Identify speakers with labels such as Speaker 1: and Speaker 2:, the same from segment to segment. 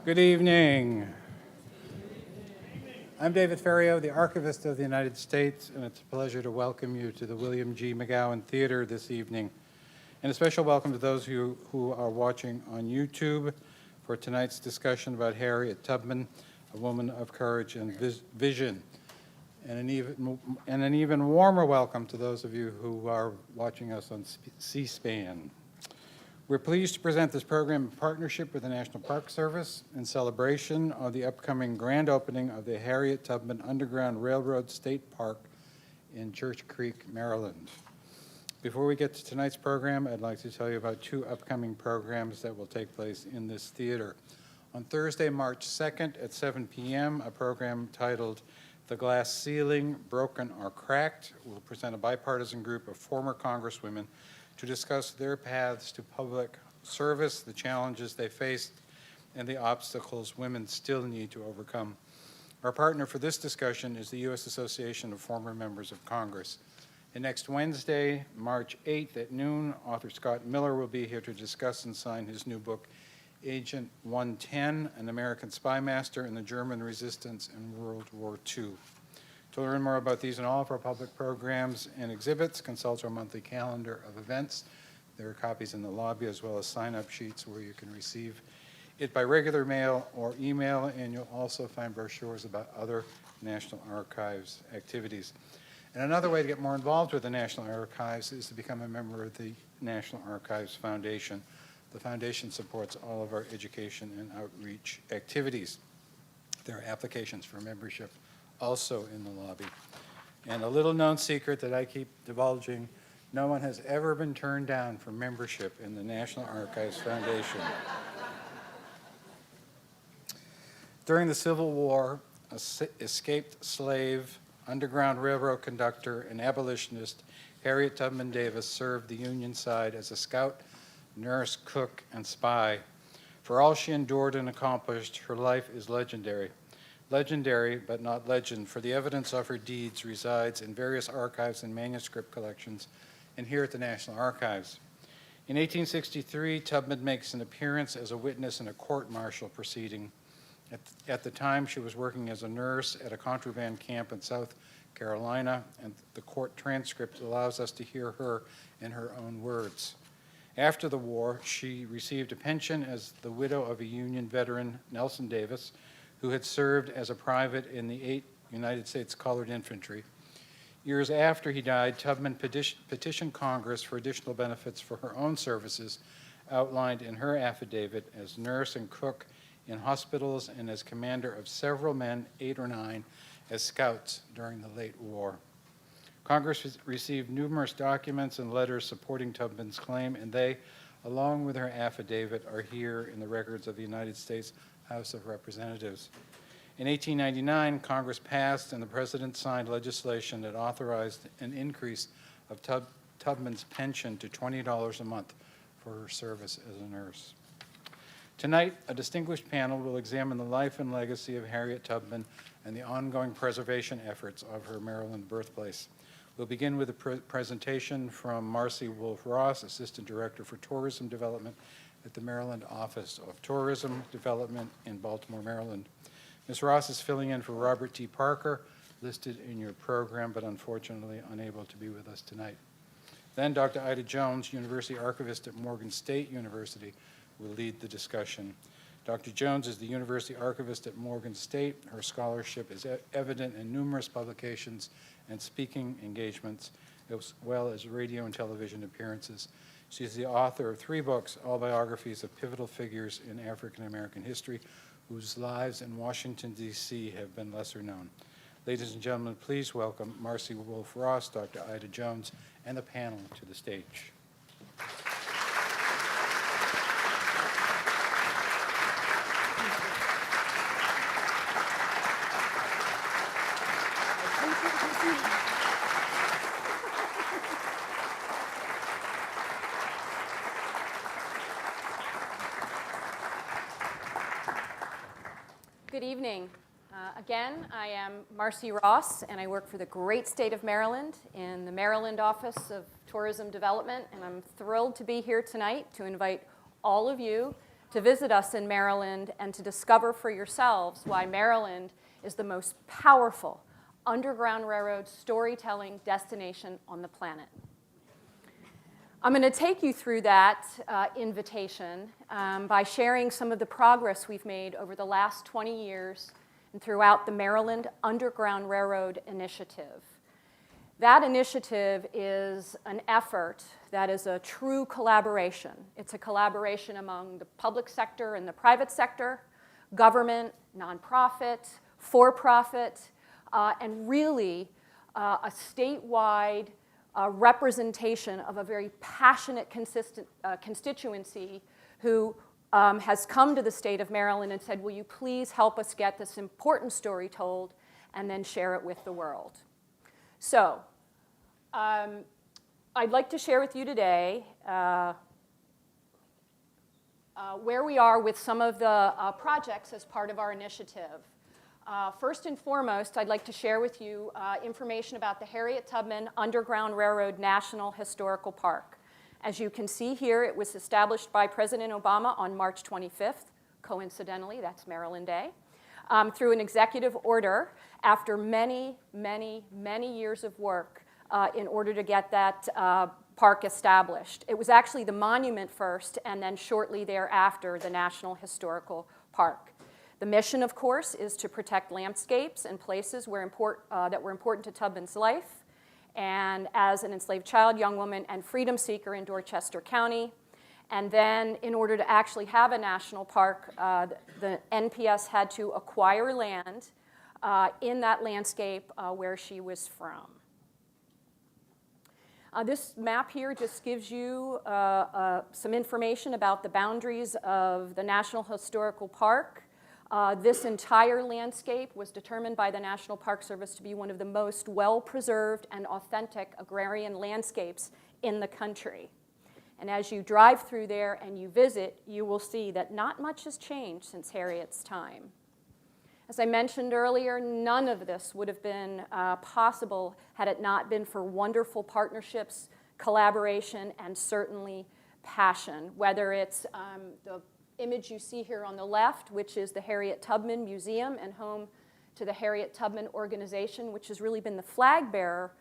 Speaker 1: Good evening. I'm David Ferriero, the Archivist of the United States, and it's a pleasure to welcome you to the William G. McGowan Theater this evening. And a special welcome to those of you who are watching on YouTube for tonight's discussion about Harriet Tubman, a woman of courage and vision. And an even warmer welcome to those of you who are watching us on C-SPAN. We're pleased to present this program in partnership with the National Park Service in celebration of the upcoming grand opening of the Harriet Tubman Underground Railroad State Park in Church Creek, Maryland. Before we get to tonight's program, I'd like to tell you about two upcoming programs that will take place in this theater. On Thursday, March 2nd at 7 p.m., a program titled The Glass Ceiling, Broken or Cracked will present a bipartisan group of former Congresswomen to discuss their paths to public service, the challenges they faced, and the obstacles women still need to overcome. Our partner for this discussion is the U.S. Association of Former Members of Congress. And next Wednesday, March 8th at noon, author Scott Miller will be here to discuss and sign his new book, Agent 110, An American Spy Master in the German Resistance in World War II. To learn more about these and all of our public programs and exhibits, consult our monthly calendar of events. There are copies in the lobby as well as sign-up sheets where you can receive it by regular mail or email, and you'll also find brochures about other National Archives activities. And another way to get more involved with the National Archives is to become a member of the National Archives Foundation. The foundation supports all of our education and outreach activities. There are applications for membership also in the lobby. And a little known secret that I keep divulging, no one has ever been turned down for membership in the National Archives Foundation. During the Civil War, escaped slave, Underground Railroad conductor, and abolitionist Harriet Tubman Davis served the Union side as a scout, nurse, cook, and spy. For all she endured and accomplished, her life is legendary. Legendary, but not legend, for the evidence of her deeds resides in various archives and manuscript collections, and here at the National Archives. In 1863, Tubman makes an appearance as a witness in a court-martial proceeding. At the time, she was working as a nurse at a contraband camp in South Carolina, and the court transcript allows us to hear her in her own words. After the war, she received a pension as the widow of a Union veteran, Nelson Davis, who had served as a private in the 8th United States Colored Infantry. Years after he died, Tubman petitioned Congress for additional benefits for her own services, outlined in her affidavit as nurse and cook in hospitals and as commander of several men, 8 or 9, as scouts during the late war. Congress received numerous documents and letters supporting Tubman's claim, and they, along with her affidavit, are here in the records of the United States House of Representatives. In 1899, Congress passed and the President signed legislation that authorized an increase of Tubman's pension to $20 a month for her service as a nurse. Tonight, a distinguished panel will examine the life and legacy of Harriet Tubman and the ongoing preservation efforts of her Maryland birthplace. We'll begin with a presentation from Marcy Wolf-Ross, Assistant Director for Tourism Development at the Maryland Office of Tourism Development in Baltimore, Maryland. Ms. Ross is filling in for Robert T. Parker, listed in your program, but unfortunately unable to be with us tonight. Then Dr. Ida Jones, University Archivist at Morgan State University, will lead the discussion. Dr. Jones is the University Archivist at Morgan State. Her scholarship is evident in numerous publications and speaking engagements, as well as radio and television appearances. She is the author of 3 books, all biographies of pivotal figures in African American history, whose lives in Washington, D.C. have been lesser known. Ladies and gentlemen, please welcome Marcy Wolf-Ross, Dr. Ida Jones, and the panel to the stage.
Speaker 2: Good evening. Again, I am Marcy Ross, and I work for the great state of Maryland in the Maryland Office of Tourism Development, and I'm thrilled to be here tonight to invite all of you to visit us in Maryland and to discover for yourselves why Maryland is the most powerful Underground Railroad storytelling destination on the planet. I'm going to take you through that invitation by sharing some of the progress we've made over the last 20 years and throughout the Maryland Underground Railroad Initiative. That initiative is an effort that is a true collaboration. It's a collaboration among the public sector and the private sector, government, nonprofit, for-profit, and really a statewide representation of a very passionate constituency who has come to the state of Maryland and said, will you please help us get this important story told and then share it with the world. So I'd like to share with you today where we are with some of the projects as part of our initiative. First and foremost, I'd like to share with you information about the Harriet Tubman Underground Railroad National Historical Park. As you can see here, it was established by President Obama on March 25th. Coincidentally, that's Maryland Day, through an executive order after many, many, many years of work in order to get that park established. It was actually the monument first, and then shortly thereafter, the National Historical Park. The mission, of course, is to protect landscapes and places that were important to Tubman's life, and as an enslaved child, young woman, and freedom seeker in Dorchester County. And then in order to actually have a national park, the NPS had to acquire land in that landscape where she was from. This map here just gives you some information about the boundaries of the National Historical Park. This entire landscape was determined by the National Park Service to be one of the most well-preserved and authentic agrarian landscapes in the country. And as you drive through there and you visit, you will see that not much has changed since Harriet's time. As I mentioned earlier, none of this would have been possible had it not been for wonderful partnerships, collaboration, and certainly passion, whether it's the image you see here on the left, which is the Harriet Tubman Museum and home to the Harriet Tubman Organization, which has really been the flag bearer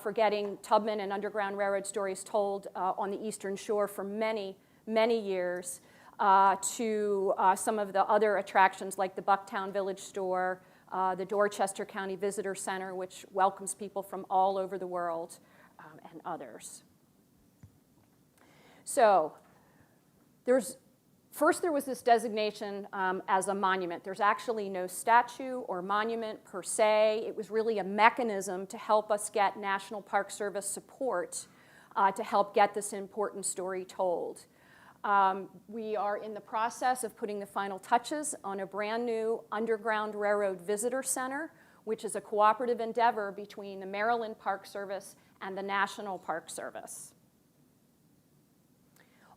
Speaker 2: for getting Tubman and Underground Railroad stories told on the Eastern Shore for many, many years, to some of the other attractions like the Bucktown Village Store, the Dorchester County Visitor Center, which welcomes people from all over the world, and others. So first, there was this designation as a monument. There's actually no statue or monument per se. It was really a mechanism to help us get National Park Service support to help get this important story told. We are in the process of putting the final touches on a brand new Underground Railroad Visitor Center, which is a cooperative endeavor between the Maryland Park Service and the National Park Service.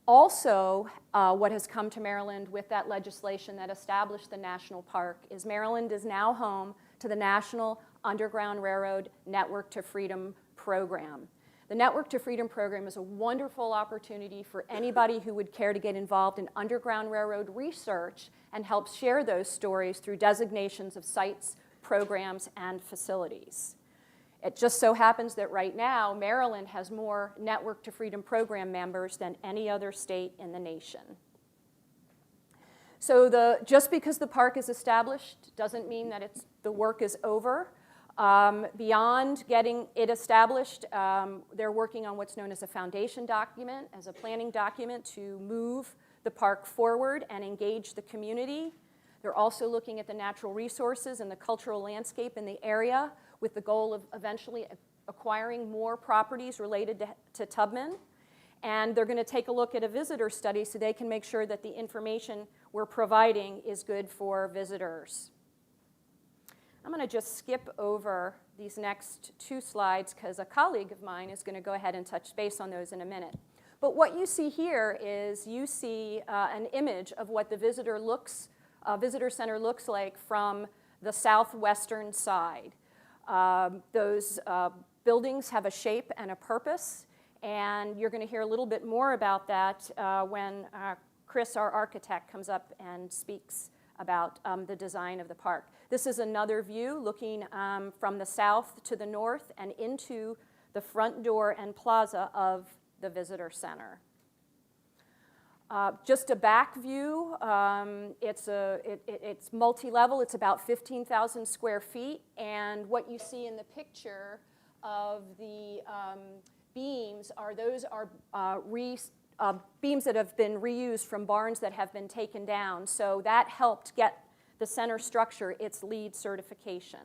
Speaker 2: Also, what has come to Maryland with that legislation that established the national park is Maryland is now home to the National Underground Railroad Network to Freedom program. The Network to Freedom program is a wonderful opportunity for anybody who would care to get involved in Underground Railroad research and help share those stories through designations of sites, programs, and facilities. It just so happens that right now, Maryland has more Network to Freedom program members than any other state in the nation. So just because the park is established doesn't mean that the work is over. Beyond getting it established, they're working on what's known as a foundation document, as a planning document to move the park forward and engage the community. They're also looking at the natural resources and the cultural landscape in the area with the goal of eventually acquiring more properties related to Tubman. And they're going to take a look at a visitor study so they can make sure that the information we're providing is good for visitors. I'm going to just skip over these next two slides because a colleague of mine is going to go ahead and touch base on those in a minute. But what you see here is you see an image of what the visitor center looks like from the southwestern side. Those buildings have a shape and a purpose, and you're going to hear a little bit more about that when Chris, our architect, comes up and speaks about the design of the park. This is another view looking from the south to the north and into the front door and plaza of the visitor center. Just a back view, it's multi-level, it's about 15,000 square feet, and what you see in the picture of the beams are beams that have been reused from barns that have been taken down. So that helped get the center structure its LEED certification.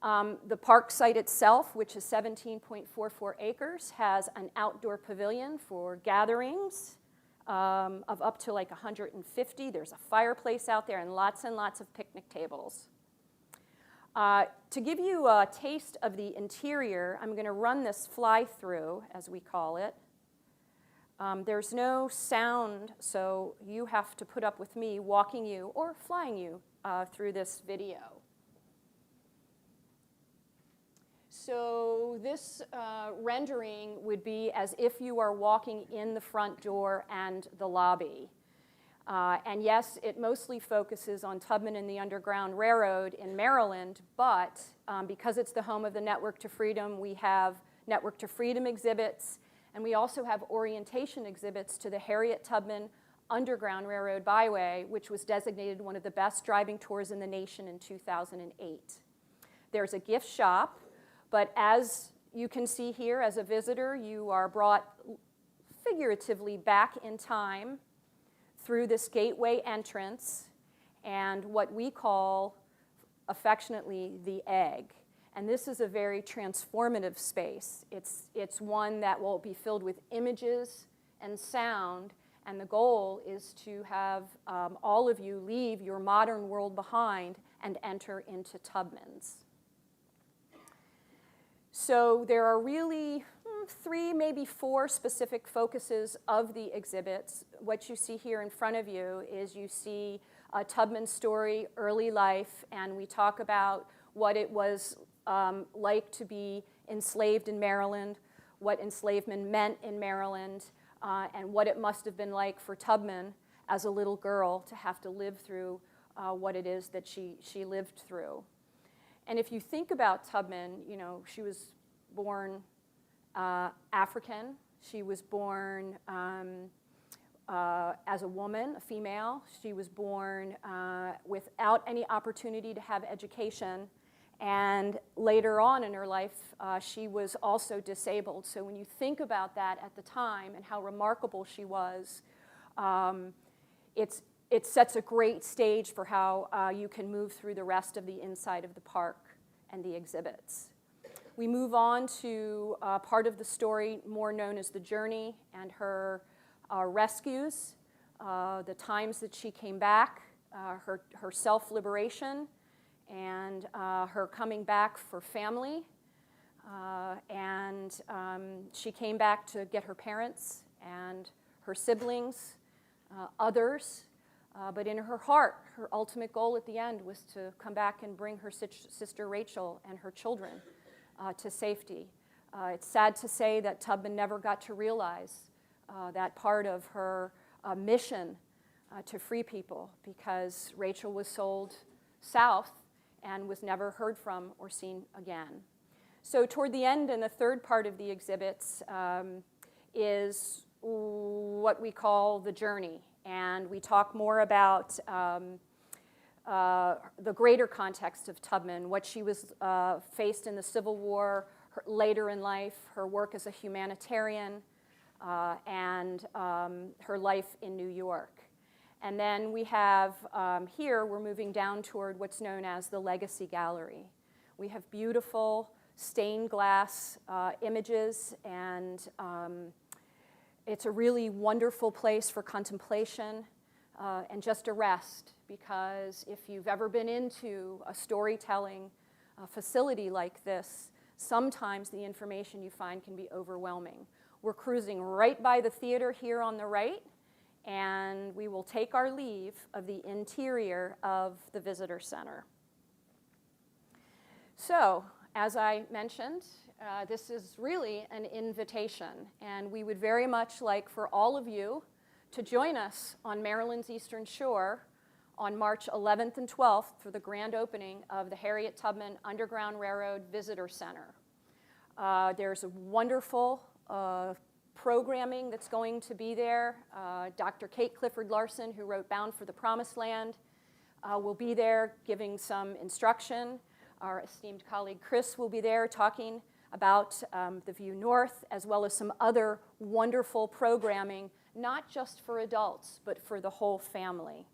Speaker 2: The park site itself, which is 17.44 acres, has an outdoor pavilion for gatherings of up to like 150. There's a fireplace out there and lots of picnic tables. To give you a taste of the interior, I'm going to run this fly-through, as we call it. There's no sound, so you have to put up with me walking you or flying you through this video. So this rendering would be as if you are walking in the front door and the lobby. And yes, it mostly focuses on Tubman and the Underground Railroad in Maryland, but because it's the home of the Network to Freedom, we have Network to Freedom exhibits, and we also have orientation exhibits to the Harriet Tubman Underground Railroad Byway, which was designated one of the best driving tours in the nation in 2008. There's a gift shop, but as you can see here, as a visitor, you are brought figuratively back in time through this gateway entrance and what we call affectionately the egg. And this is a very transformative space. It's one that will be filled with images and sound, and the goal is to have all of you leave your modern world behind and enter into Tubman's. So there are really 3, maybe 4 specific focuses of the exhibits. What you see here in front of you is you see Tubman's story, early life, and we talk about what it was like to be enslaved in Maryland, what enslavement meant in Maryland, and what it must have been like for Tubman as a little girl to have to live through what it is that she lived through. And if you think about Tubman, you know, she was born African. She was born as a woman, a female. She was born without any opportunity to have education. And later on in her life, she was also disabled. So when you think about that at the time and how remarkable she was, it sets a great stage for how you can move through the rest of the inside of the park and the exhibits. We move on to part of the story more known as the journey and her rescues, the times that she came back, her self-liberation, and her coming back for family. And she came back to get her parents and her siblings, others. But in her heart, her ultimate goal at the end was to come back and bring her sister Rachel and her children to safety. It's sad to say that Tubman never got to realize that part of her mission to free people, because Rachel was sold south and was never heard from or seen again. So toward the end, and the third part of the exhibits is what we call the journey. And we talk more about the greater context of Tubman, what she was faced in the Civil War, later in life, her work as a humanitarian, and her life in New York. And then we have here, we're moving down toward what's known as the Legacy Gallery. We have beautiful stained glass images, and it's a really wonderful place for contemplation and just a rest, because if you've ever been into a storytelling facility like this, sometimes the information you find can be overwhelming. We're cruising right by the theater here on the right, and we will take our leave of the interior of the visitor center. So, as I mentioned, this is really an invitation, and we would very much like for all of you to join us on Maryland's Eastern Shore on March 11th and 12th for the grand opening of the Harriet Tubman Underground Railroad Visitor Center. There's a wonderful programming that's going to be there. Dr. Kate Clifford Larson, who wrote Bound for the Promised Land, will be there giving some instruction. Our esteemed colleague Chris will be there talking about the View North, as well as some other wonderful programming, not just for adults, but for the whole family.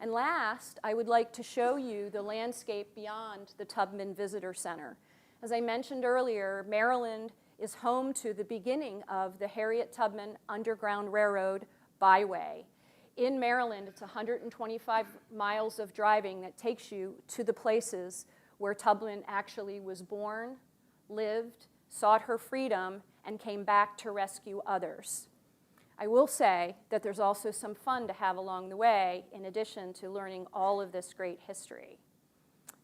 Speaker 2: And last, I would like to show you the landscape beyond the Tubman Visitor Center. As I mentioned earlier, Maryland is home to the beginning of the Harriet Tubman Underground Railroad byway. In Maryland, it's 125 miles of driving that takes you to the places where Tubman actually was born, lived, sought her freedom, and came back to rescue others. I will say that there's also some fun to have along the way, in addition to learning all of this great history.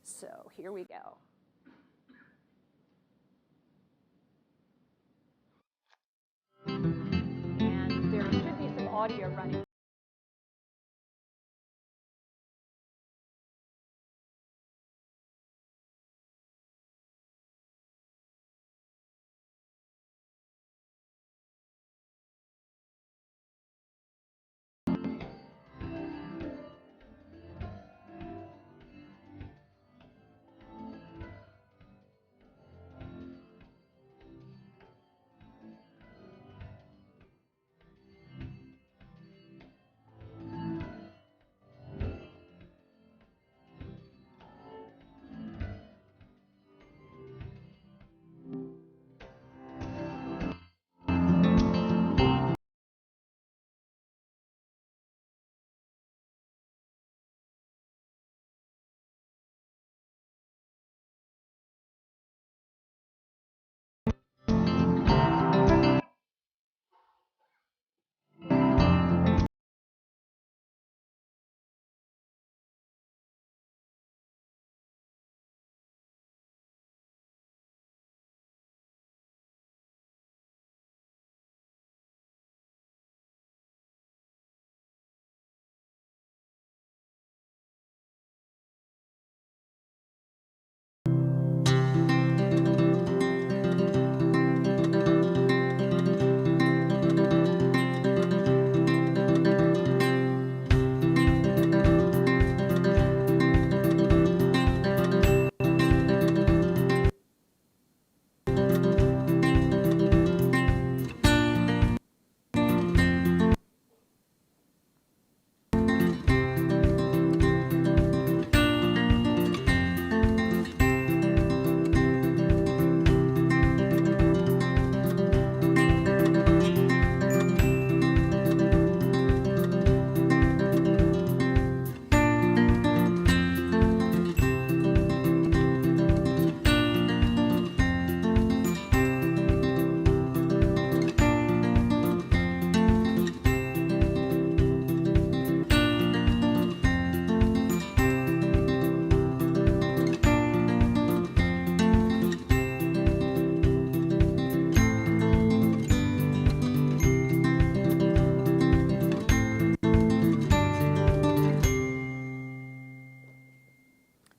Speaker 2: So here we go. And there should be some audio running.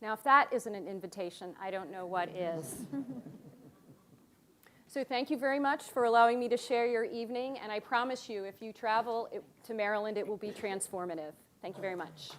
Speaker 2: Now, if that isn't an invitation, I don't know what is. So thank you very much for allowing me to share your evening, and I promise you, if you travel to Maryland, it will be transformative. Thank you very much.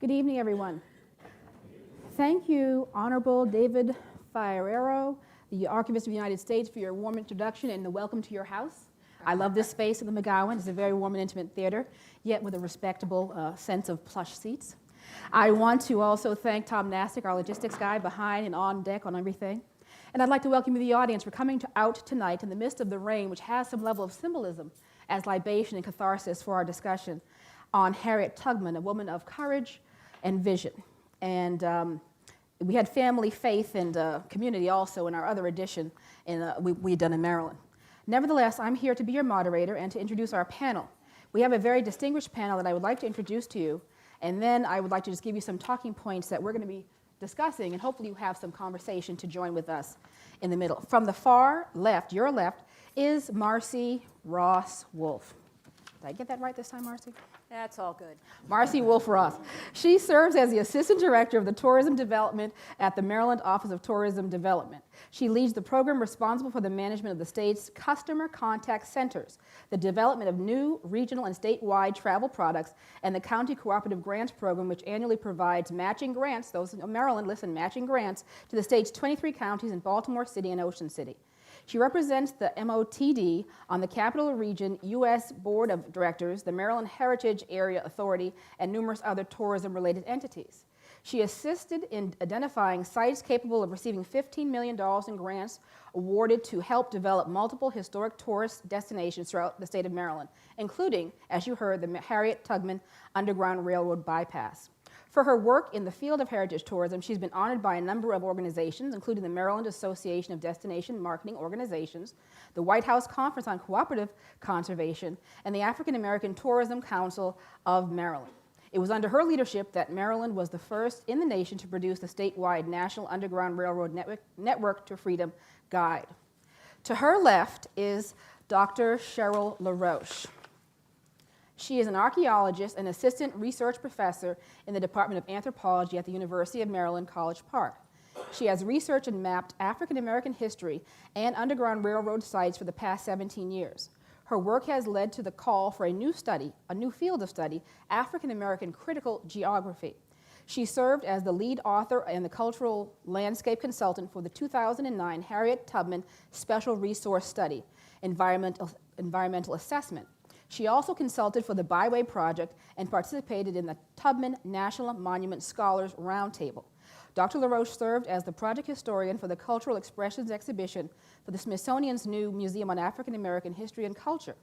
Speaker 3: Good evening, everyone. Thank you, Honorable David Fierro, the Archivist of the United States, for your warm introduction and the welcome to your house. I love this space at the McGowan. It's a very warm and intimate theater, yet with a respectable sense of plush seats. I want to also thank Tom Nastic, our logistics guy, behind and on deck on everything. And I'd like to welcome you to the audience for coming out tonight in the midst of the rain, which has some level of symbolism, as libation and catharsis for our discussion on Harriet Tubman, a woman of courage and vision. And we had family, faith, and community also in our other edition we done in Maryland. Nevertheless, I'm here to be your moderator and to introduce our panel. We have a very distinguished panel that I would like to introduce to you, and then I would like to just give you some talking points that we're going to be discussing, and hopefully you have some conversation to join with us in the middle. From the far left, your left, is Marcy Ross Wolf. Did I get that right this time, Marcy?
Speaker 2: That's all good.
Speaker 3: Marcy Wolf Ross. She serves as the Assistant Director of the Tourism Development at the Maryland Office of Tourism Development. She leads the program responsible for the management of the state's customer contact centers, the development of new regional and statewide travel products, and the County Cooperative Grants Program, which annually provides matching grants, those in Maryland, listen, matching grants, to the state's 23 counties in Baltimore City and Ocean City. She represents the MOTD on the Capital Region U.S. Board of Directors, the Maryland Heritage Area Authority, and numerous other tourism-related entities. She assisted in identifying sites capable of receiving $15 million in grants awarded to help develop multiple historic tourist destinations throughout the state of Maryland, including, as you heard, the Harriet Tubman Underground Railroad bypass. For her work in the field of heritage tourism, she's been honored by a number of organizations, including the Maryland Association of Destination Marketing Organizations, the White House Conference on Cooperative Conservation, and the African American Tourism Council of Maryland. It was under her leadership that Maryland was the first in the nation to produce the statewide National Underground Railroad Network to Freedom Guide. To her left is Dr. Cheryl LaRoche. She is an archaeologist and assistant research professor in the Department of Anthropology at the University of Maryland, College Park. She has researched and mapped African American history and Underground Railroad sites for the past 17 years. Her work has led to the call for a new field of study, African American critical geography. She served as the lead author and the cultural landscape consultant for the 2009 Harriet Tubman Special Resource Study, Environmental Assessment. She also consulted for the Byway Project and participated in the Tubman National Monument Scholars Roundtable. Dr. LaRoche served as the project historian for the Cultural Expressions exhibition for the Smithsonian's new Museum on African American History and Culture.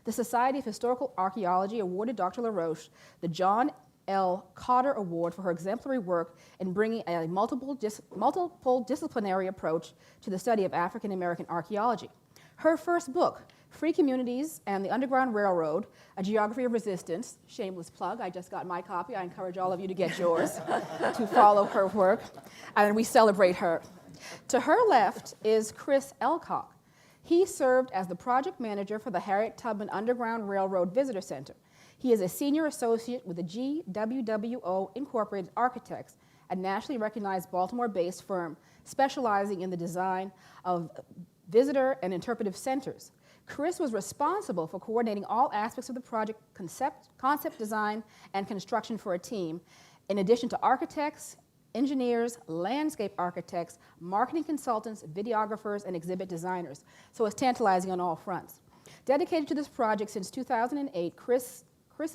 Speaker 3: The Society of Historical Archaeology awarded Dr. LaRoche the John L. Cotter Award for her exemplary work in bringing a multiple disciplinary approach to the study of African American archaeology. Her first book, Free Communities and the Underground Railroad, A Geography of Resistance, shameless plug, I just got my copy. I encourage all of you to get yours to follow her work, and we celebrate her. To her left is Chris Elcock. He served as the project manager for the Harriet Tubman Underground Railroad Visitor Center. He is a senior associate with the GWWO Incorporated Architects, a nationally recognized Baltimore-based firm specializing in the design of visitor and interpretive centers. Chris was responsible for coordinating all aspects of the project concept design and construction for a team, in addition to architects, engineers, landscape architects, marketing consultants, videographers, and exhibit designers. So it's tantalizing on all fronts. Dedicated to this project since 2008, Chris's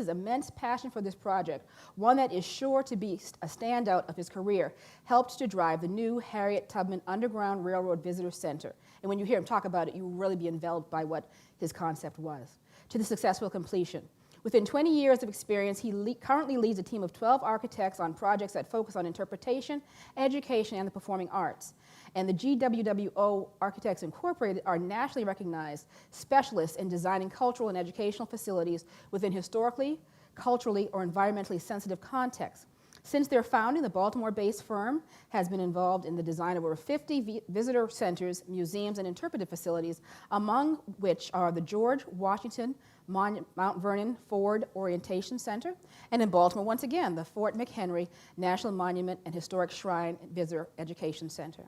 Speaker 3: immense passion for this project, one that is sure to be a standout of his career, helped to drive the new Harriet Tubman Underground Railroad Visitor Center. And when you hear him talk about it, you will really be enveloped by what his concept was, to the successful completion. Within 20 years of experience, he currently leads a team of 12 architects on projects that focus on interpretation, education, and the performing arts. And the GWWO Architects Incorporated are nationally recognized specialists in designing cultural and educational facilities within historically, culturally, or environmentally sensitive contexts. Since their founding, the Baltimore-based firm has been involved in the design of over 50 visitor centers, museums, and interpretive facilities, among which are the George Washington Mount Vernon Ford Orientation Center, and in Baltimore, once again, the Fort McHenry National Monument and Historic Shrine Visitor Education Center.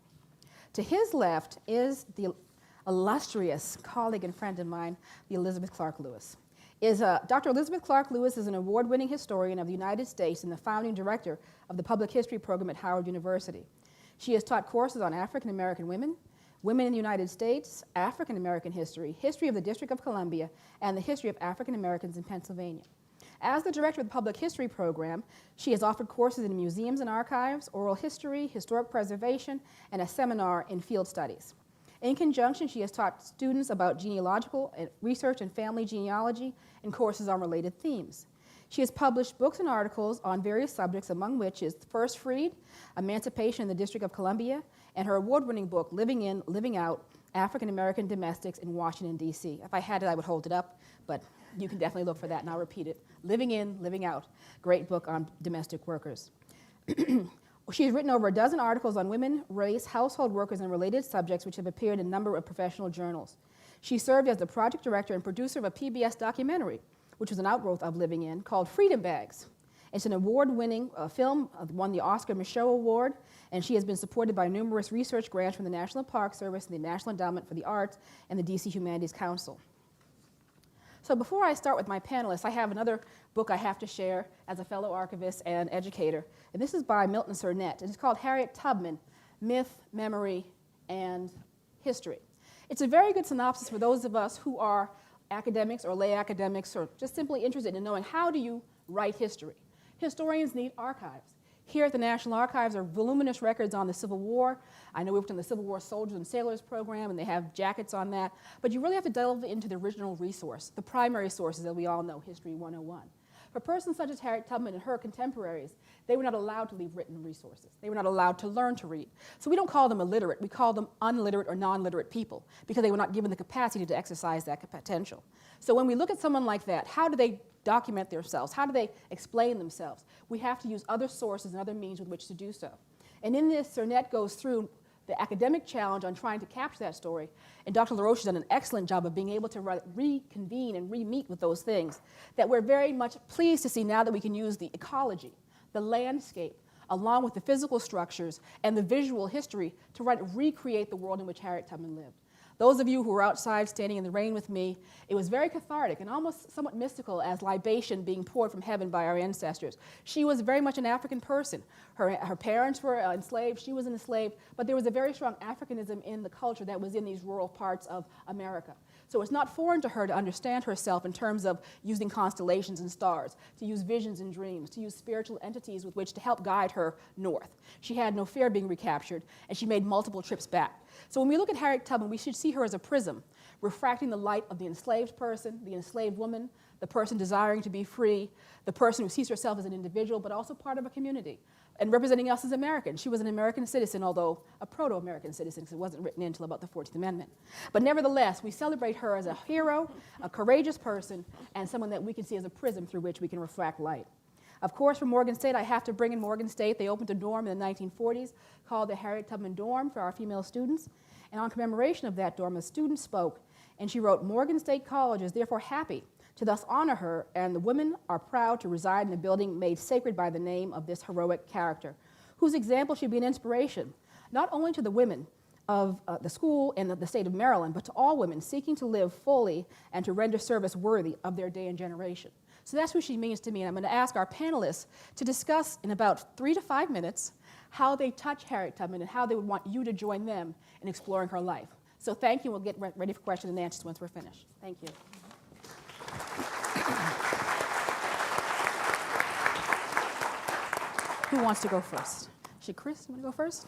Speaker 3: To his left is the illustrious colleague and friend of mine, the Elizabeth Clark Lewis. Dr. Elizabeth Clark Lewis is an award-winning historian of the United States and the founding director of the Public History Program at Howard University. She has taught courses on African American women, women in the United States, African American history, history of the District of Columbia, and the history of African Americans in Pennsylvania. As the director of the Public History Program, she has offered courses in museums and archives, oral history, historic preservation, and a seminar in field studies. In conjunction, she has taught students about genealogical research and family genealogy and courses on related themes. She has published books and articles on various subjects, among which is First Freed, Emancipation in the District of Columbia, and her award-winning book, Living In, Living Out, African American Domestics in Washington, D.C. If I had it, I would hold it up, but you can definitely look for that, and I'll repeat it. Living In, Living Out, great book on domestic workers. She has written over a dozen articles on women, race, household workers, and related subjects, which have appeared in a number of professional journals. She served as the project director and producer of a PBS documentary, which was an outgrowth of Living In, called Freedom Bags. It's an award-winning film, won the Oscar Micheaux Award, and she has been supported by numerous research grants from the National Park Service, the National Endowment for the Arts, and the DC Humanities Council. So before I start with my panelists, I have another book I have to share as a fellow archivist and educator, and this is by Milton Surnett. It's called Harriet Tubman, Myth, Memory, and History. It's a very good synopsis for those of us who are academics or lay academics or just simply interested in knowing how do you write history. Historians need archives. Here at the National Archives are voluminous records on the Civil War. I know we worked on the Civil War Soldiers and Sailors program, and they have jackets on that. But you really have to delve into the original resource, the primary sources that we all know, History 101. For persons such as Harriet Tubman and her contemporaries, they were not allowed to leave written resources. They were not allowed to learn to read. So we don't call them illiterate. We call them unliterate or non-literate people because they were not given the capacity to exercise that potential. So when we look at someone like that, how do they document themselves? How do they explain themselves? We have to use other sources and other means with which to do so. And in this, Surnett goes through the academic challenge on trying to capture that story, and Dr. LaRoche has done an excellent job of being able to reconvene and re-meet with those things that we're very much pleased to see now that we can use the ecology, the landscape, along with the physical structures and the visual history to recreate the world in which Harriet Tubman lived. Those of you who were outside standing in the rain with me, it was very cathartic and almost somewhat mystical as libation being poured from heaven by our ancestors. She was very much an African person. Her parents were enslaved, she was enslaved, but there was a very strong Africanism in the culture that was in these rural parts of America. So it's not foreign to her to understand herself in terms of using constellations and stars, to use visions and dreams, to use spiritual entities with which to help guide her north. She had no fear of being recaptured, and she made multiple trips back. So when we look at Harriet Tubman, we should see her as a prism, refracting the light of the enslaved person, the enslaved woman, the person desiring to be free, the person who sees herself as an individual, but also part of a community, and representing us as Americans. She was an American citizen, although a proto-American citizen, because it wasn't written in until about the 14th Amendment. But nevertheless, we celebrate her as a hero, a courageous person, and someone that we can see as a prism through which we can refract light. Of course, for Morgan State, I have to bring in Morgan State. They opened a dorm in the 1940s called the Harriet Tubman Dorm for our female students. And on commemoration of that dorm, a student spoke, and she wrote, "Morgan State College is therefore happy to thus honor her, and the women are proud to reside in a building made sacred by the name of this heroic character, whose example should be an inspiration, not only to the women of the school and the state of Maryland, but to all women seeking to live fully and to render service worthy of their day and generation." So that's who she means to me, and I'm going to ask our panelists to discuss in about 3 to 5 minutes how they touch Harriet Tubman and how they would want you to join them in exploring her life. So thank you. We'll get ready for questions and answers once we're finished. Thank you. Who wants to go first? Should Chris, you want to go first?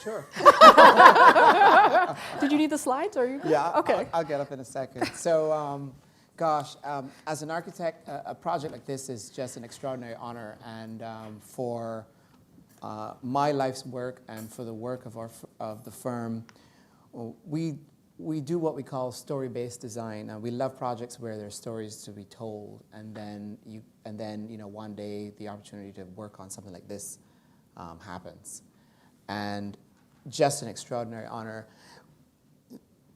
Speaker 4: Sure.
Speaker 3: Did you need the slides, or are you good?
Speaker 4: Yeah,
Speaker 3: Okay.
Speaker 4: I'll get up in a second. So, as an architect, a project like this is just an extraordinary honor, and for my life's work and for the work of the firm, we do what we call story-based design. We love projects where there's stories to be told, and then one day the opportunity to work on something like this happens, and just an extraordinary honor.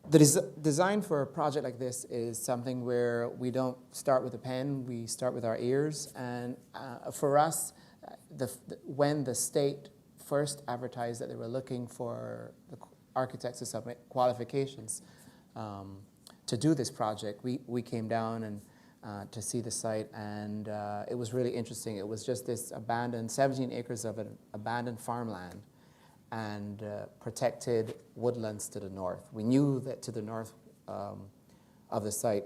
Speaker 4: The design for a project like this is something where we don't start with a pen, we start with our ears. And for us, when the state first advertised that they were looking for the architects to submit qualifications to do this project, we came down and to see the site, and it was really interesting. It was just this 17 acres of an abandoned farmland and protected woodlands to the north. We knew that to the north of the site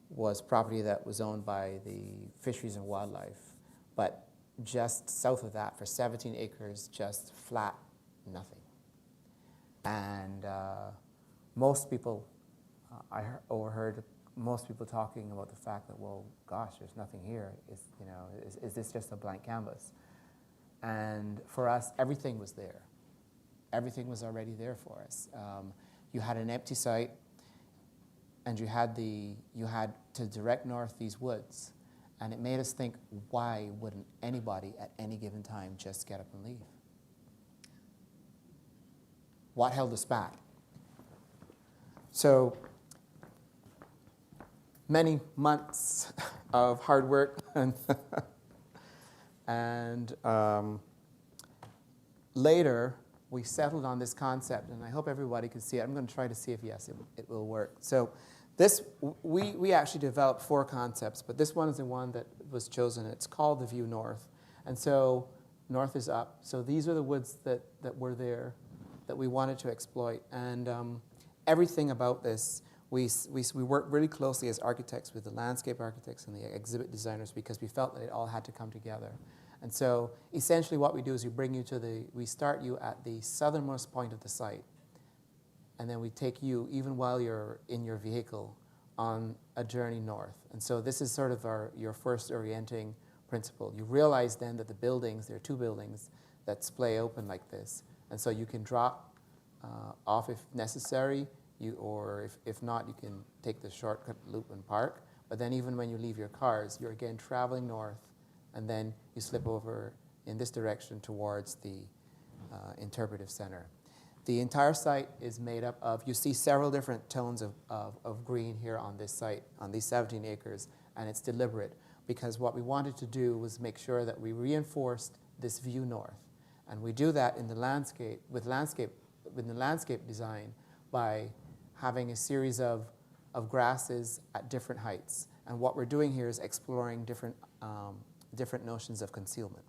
Speaker 4: was property that was owned by the Fisheries and Wildlife, but just south of that, for 17 acres, just flat nothing. And most people, overheard most people talking about the fact that, well, gosh, there's nothing here. Is this just a blank canvas? And for us, everything was there. Everything was already there for us. You had an empty site, and you had to direct north these woods, and it made us think, why wouldn't anybody at any given time just get up and leave? What held us back? So many months of hard work and later we settled on this concept, and I hope everybody can see it. I'm going to try to see if, yes, it will work. So this, we actually developed 4 concepts, but this one is the one that was chosen. It's called the View North. And so north is up. So these are the woods that were there that we wanted to exploit. And everything about this, we worked really closely as architects with the landscape architects and the exhibit designers, because we felt that it all had to come together. And so essentially what we do is we start you at the southernmost point of the site, and then we take you, even while you're in your vehicle, on a journey north. And so this is sort of your first orienting principle. You realize then that the buildings, there are 2 buildings that splay open like this. And so you can drop off if necessary, or if not, you can take the shortcut loop and park. But then even when you leave your cars, you're again traveling north, and then you slip over in this direction towards the interpretive center. The entire site is made up of, you see several different tones of green here on this site, on these 17 acres, and it's deliberate, because what we wanted to do was make sure that we reinforced this view north. And we do that in the landscape, with the landscape design, by having a series of grasses at different heights. And what we're doing here is exploring different notions of concealment.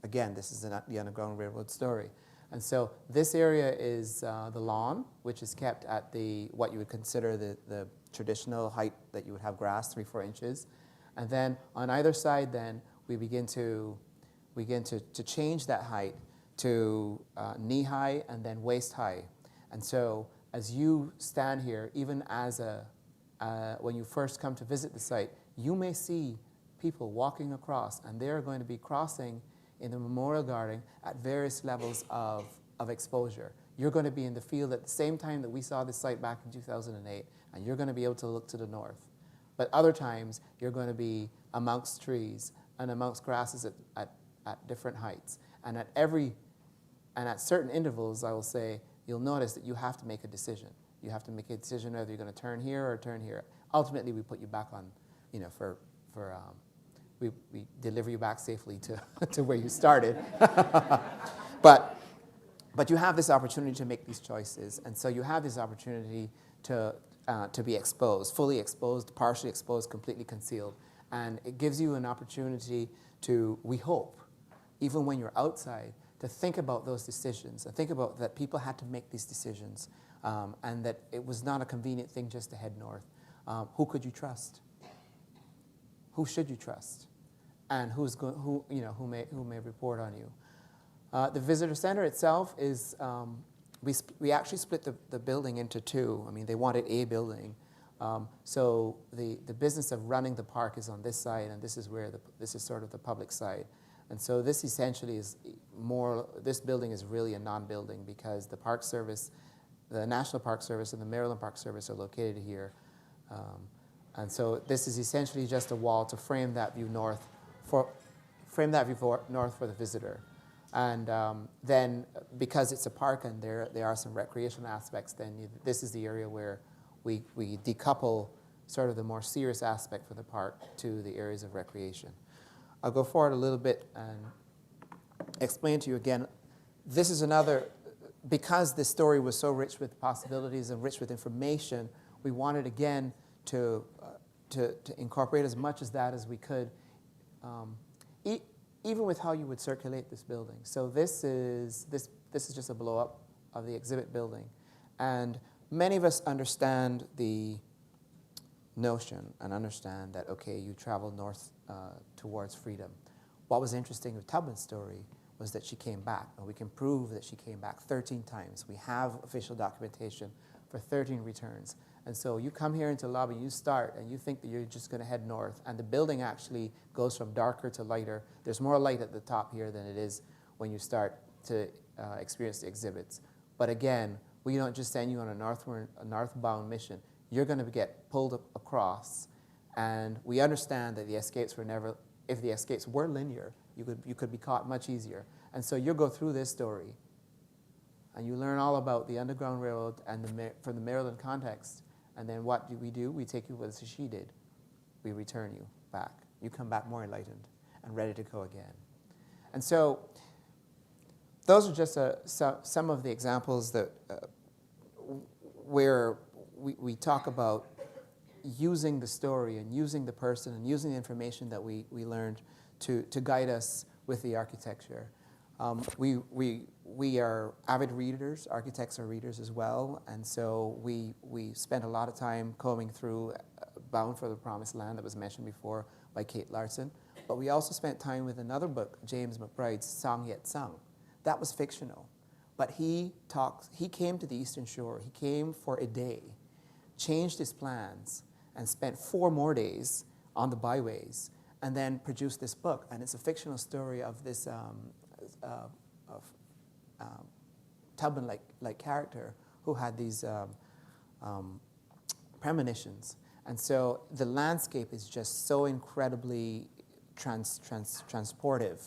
Speaker 4: Again, this is the Underground Railroad story. And so this area is the lawn, which is kept at what you would consider the traditional height that you would have grass, 3-4 inches. And then on either side, then we begin to change that height to knee high and then waist high. And so as you stand here, even as when you first come to visit the site, you may see people walking across, and they're going to be crossing in the memorial garden at various levels of exposure. You're going to be in the field at the same time that we saw this site back in 2008, and you're going to be able to look to the north. But other times, you're going to be amongst trees and amongst grasses at different heights. And at certain intervals, I will say, you'll notice that you have to make a decision. You have to make a decision whether you're going to turn here or turn here. Ultimately, we put you back on, we deliver you back safely to where you started. But you have this opportunity to make these choices, and so you have this opportunity to be exposed, fully exposed, partially exposed, completely concealed. And it gives you an opportunity to, we hope, even when you're outside, to think about those decisions, and think about that people had to make these decisions, and that it was not a convenient thing just to head north. Who could you trust? Who should you trust? And who may report on you? The visitor center itself is, we actually split the building into 2. I mean, they wanted a building. So the business of running the park is on this side, and this is where this is sort of the public side. And so this essentially is this building is really a non-building, because the Park Service, the National Park Service and the Maryland Park Service are located here. And so this is essentially just a wall to frame that view north for the visitor. And then, because it's a park and there are some recreation aspects, then this is the area where we decouple sort of the more serious aspect for the park to the areas of recreation. I'll go forward a little bit and explain to you again. This is another, because this story was so rich with possibilities and rich with information, we wanted again to incorporate as much as that as we could, even with how you would circulate this building. So this is just a blow up of the exhibit building, and many of us understand the notion and understand that, okay, you travel north towards freedom. What was interesting with Tubman's story was that she came back, and we can prove that she came back 13 times. We have official documentation for 13 returns. And so you come here into the lobby, you start, and you think that you're just going to head north, and the building actually goes from darker to lighter. There's more light at the top here than it is when you start to experience the exhibits. But again, we don't just send you on a northbound mission. You're going to get pulled across, and we understand that the escapes were never, if the escapes were linear, you could be caught much easier. And so you go through this story, and you learn all about the Underground Railroad and from the Maryland context. And then what do? We take you as she did. We return you back. You come back more enlightened and ready to go again. And so those are just some of the examples that where we talk about using the story and using the person and using the information that we learned to guide us with the architecture. We are avid readers. Architects are readers as well, and so we spent a lot of time combing through Bound for the Promised Land that was mentioned before by Kate Larson. But we also spent time with another book, James McBride's Song Yet Sung. That was fictional, but he came to the Eastern Shore. He came for a day, changed his plans, and spent 4 more days on the byways, and then produced this book. And it's a fictional story of this Tubman-like character who had these premonitions. And so the landscape is just so incredibly transportive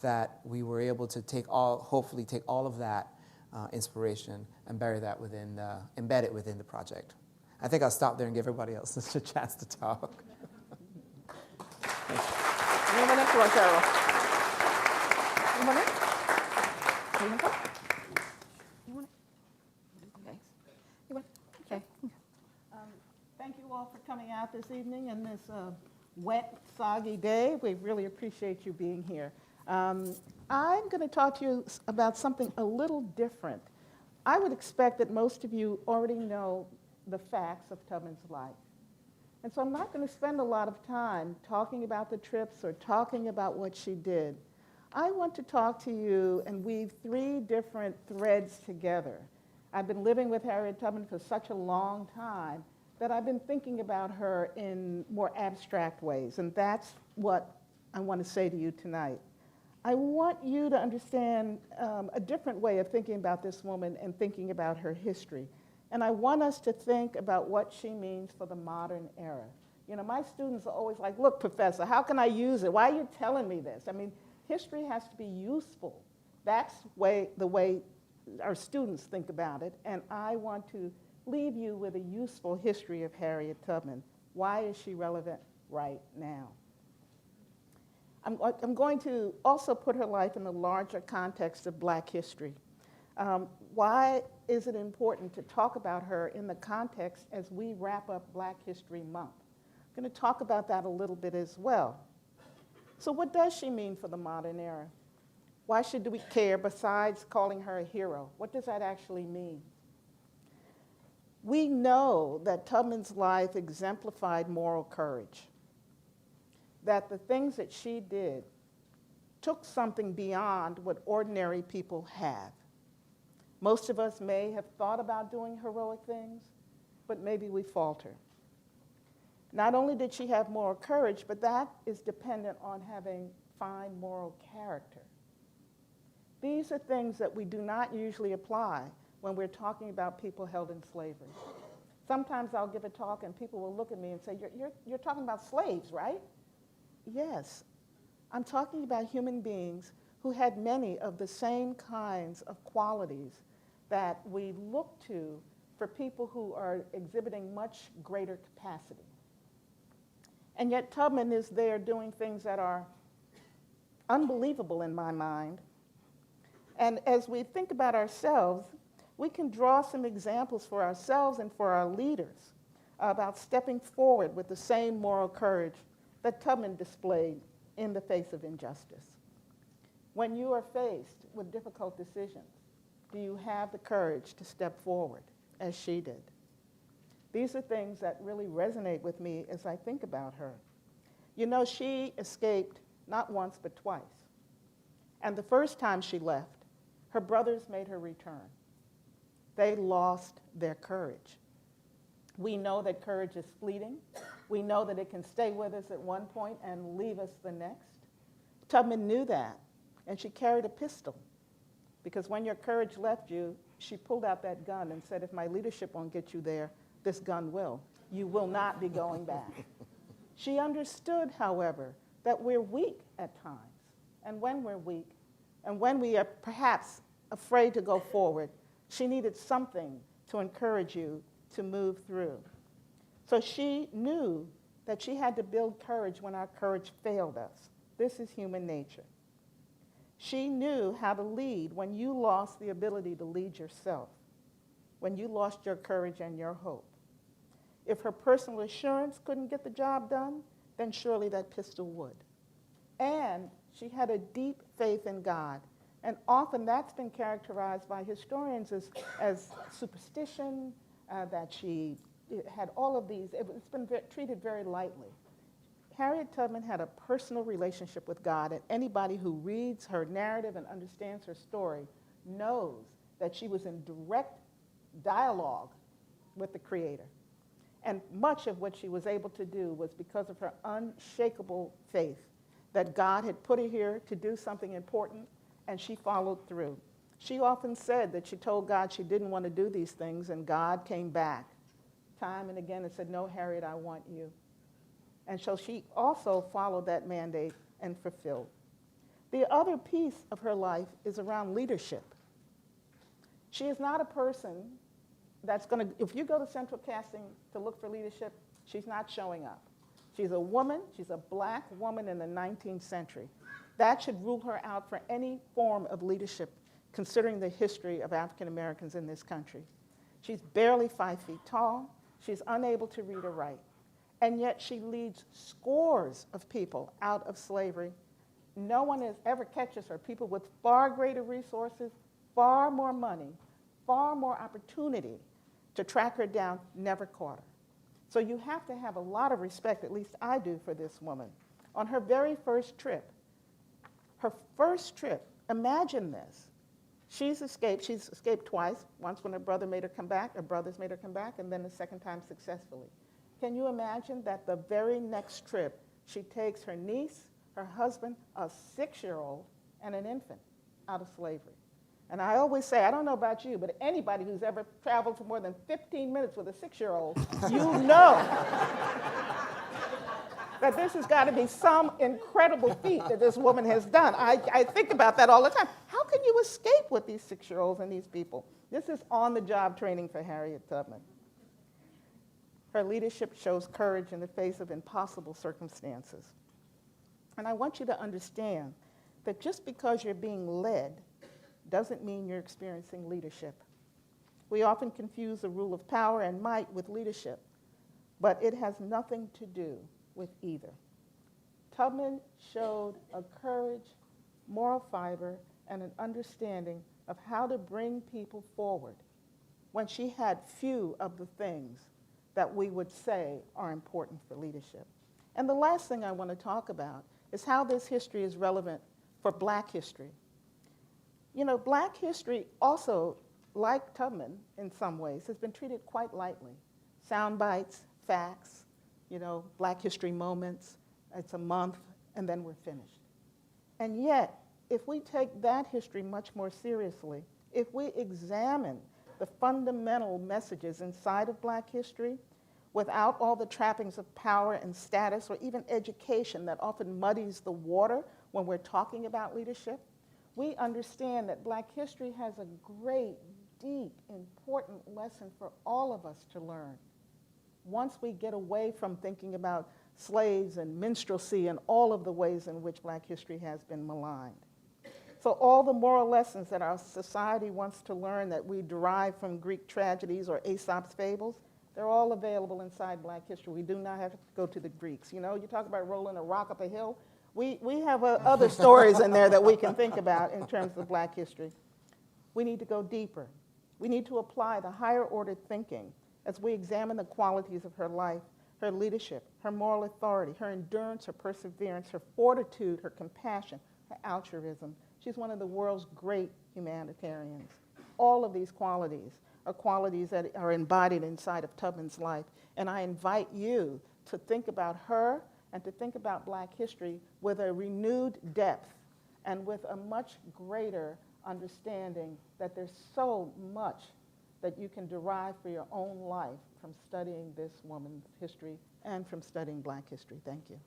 Speaker 4: that we were able to hopefully take all of that inspiration and embed it within the project. I think I'll stop there and give everybody else a chance to talk.
Speaker 5: Anyone else want to Carol? Anyone else? Anyone else? Anyone? Okay. Anyone? Okay. Thank you all for coming out this evening and this wet, soggy day. We really appreciate you being here. I'm going to talk to you about something a little different. I would expect that most of you already know the facts of Tubman's life. And so I'm not going to spend a lot of time talking about the trips or talking about what she did. I want to talk to you and weave 3 different threads together. I've been living with Harriet Tubman for such a long time that I've been thinking about her in more abstract ways, and that's what I want to say to you tonight. I want you to understand a different way of thinking about this woman and thinking about her history. And I want us to think about what she means for the modern era. You know, my students are always like, look, professor, how can I use it? Why are you telling me this? I mean, history has to be useful. That's the way our students think about it. And I want to leave you with a useful history of Harriet Tubman. Why is she relevant right now? I'm going to also put her life in the larger context of Black history. Why is it important to talk about her in the context as we wrap up Black History Month? I'm going to talk about that a little bit as well. So what does she mean for the modern era? Why should we care besides calling her a hero? What does that actually mean? We know that Tubman's life exemplified moral courage, that the things that she did took something beyond what ordinary people have. Most of us may have thought about doing heroic things, but maybe we falter. Not only did she have moral courage, but that is dependent on having fine moral character. These are things that we do not usually apply when we're talking about people held in slavery. Sometimes I'll give a talk and people will look at me and say, you're talking about slaves, right? Yes. I'm talking about human beings who had many of the same kinds of qualities that we look to for people who are exhibiting much greater capacity. And yet Tubman is there doing things that are unbelievable in my mind. And as we think about ourselves, we can draw some examples for ourselves and for our leaders about stepping forward with the same moral courage that Tubman displayed in the face of injustice. When you are faced with difficult decisions, do you have the courage to step forward as she did? These are things that really resonate with me as I think about her. You know, she escaped not once but twice. And the first time she left, her brothers made her return. They lost their courage. We know that courage is fleeting. We know that it can stay with us at one point and leave us the next. Tubman knew that, and she carried a pistol, because when your courage left you, she pulled out that gun and said, if my leadership won't get you there, this gun will. You will not be going back. She understood, however, that we're weak at times. And when we're weak, and when we are perhaps afraid to go forward, she needed something to encourage you to move through. So she knew that she had to build courage when our courage failed us. This is human nature. She knew how to lead when you lost the ability to lead yourself, when you lost your courage and your hope. If her personal assurance couldn't get the job done, then surely that pistol would. And she had a deep faith in God. And often that's been characterized by historians as superstition, that she had all of these. It's been treated very lightly. Harriet Tubman had a personal relationship with God, and anybody who reads her narrative and understands her story knows that she was in direct dialogue with the Creator. And much of what she was able to do was because of her unshakable faith that God had put her here to do something important, and she followed through. She often said that she told God she didn't want to do these things, and God came back time and again and said, no, Harriet, I want you. And so she also followed that mandate and fulfilled. The other piece of her life is around leadership. She is not a person that's going to, if you go to Central Casting to look for leadership, she's not showing up. She's a woman, she's a black woman in the 19th century. That should rule her out for any form of leadership, considering the history of African Americans in this country. She's barely 5 feet tall. She's unable to read or write. And yet she leads scores of people out of slavery. No one ever catches her. People with far greater resources, far more money, far more opportunity to track her down, never caught her. So you have to have a lot of respect, at least I do, for this woman. On her very first trip, imagine this. She's escaped twice, once when her brothers made her come back, and then the second time successfully. Can you imagine that the very next trip, she takes her niece, her husband, a 6-year-old, and an infant out of slavery? And I always say, I don't know about you, but anybody who's ever traveled for more than 15 minutes with a 6-year-old, you know that this has got to be some incredible feat that this woman has done. I think about that all the time. How can you escape with these 6-year-olds and these people? This is on-the-job training for Harriet Tubman. Her leadership shows courage in the face of impossible circumstances. And I want you to understand that just because you're being led doesn't mean you're experiencing leadership. We often confuse the rule of power and might with leadership, but it has nothing to do with either. Tubman showed a courage, moral fiber, and an understanding of how to bring people forward when she had few of the things that we would say are important for leadership. And the last thing I want to talk about is how this history is relevant for Black history. You know, Black history also, like Tubman in some ways, has been treated quite lightly. Sound bites, facts, you know, Black history moments, it's a month, and then we're finished. And yet, if we take that history much more seriously, if we examine the fundamental messages inside of Black history, without all the trappings of power and status or even education that often muddies the water when we're talking about leadership, we understand that Black history has a great, deep, important lesson for all of us to learn. Once we get away from thinking about slaves and minstrelsy and all of the ways in which Black history has been maligned. So all the moral lessons that our society wants to learn that we derive from Greek tragedies or Aesop's fables, they're all available inside Black history. We do not have to go to the Greeks. You know, you talk about rolling a rock up a hill. We have other stories in there that we can think about in terms of Black history. We need to go deeper. We need to apply the higher order thinking as we examine the qualities of her life, her leadership, her moral authority, her endurance, her perseverance, her fortitude, her compassion, her altruism. She's one of the world's great humanitarians. All of these qualities are qualities that are embodied inside of Tubman's life. And I invite you to think about her and to think about Black history with a renewed depth and with a much greater understanding that there's so much that you can derive for your own life from studying this woman's history and from studying Black history. Thank you.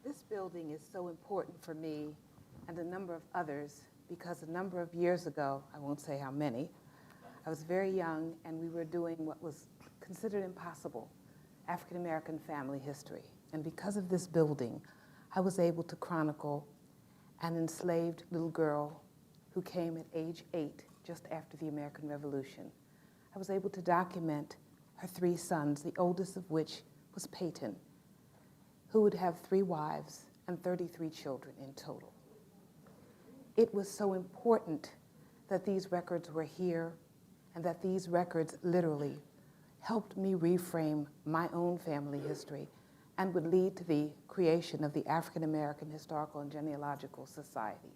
Speaker 6: This building is so important for me and a number of others because a number of years ago, I won't say how many, I was very young and we were doing what was considered impossible, African American family history. And because of this building, I was able to chronicle an enslaved little girl who came at age 8, just after the American Revolution. I was able to document her 3 sons, the oldest of which was Peyton, who would have 3 wives and 33 children in total. It was so important that these records were here and that these records literally helped me reframe my own family history and would lead to the creation of the African American Historical and Genealogical Society.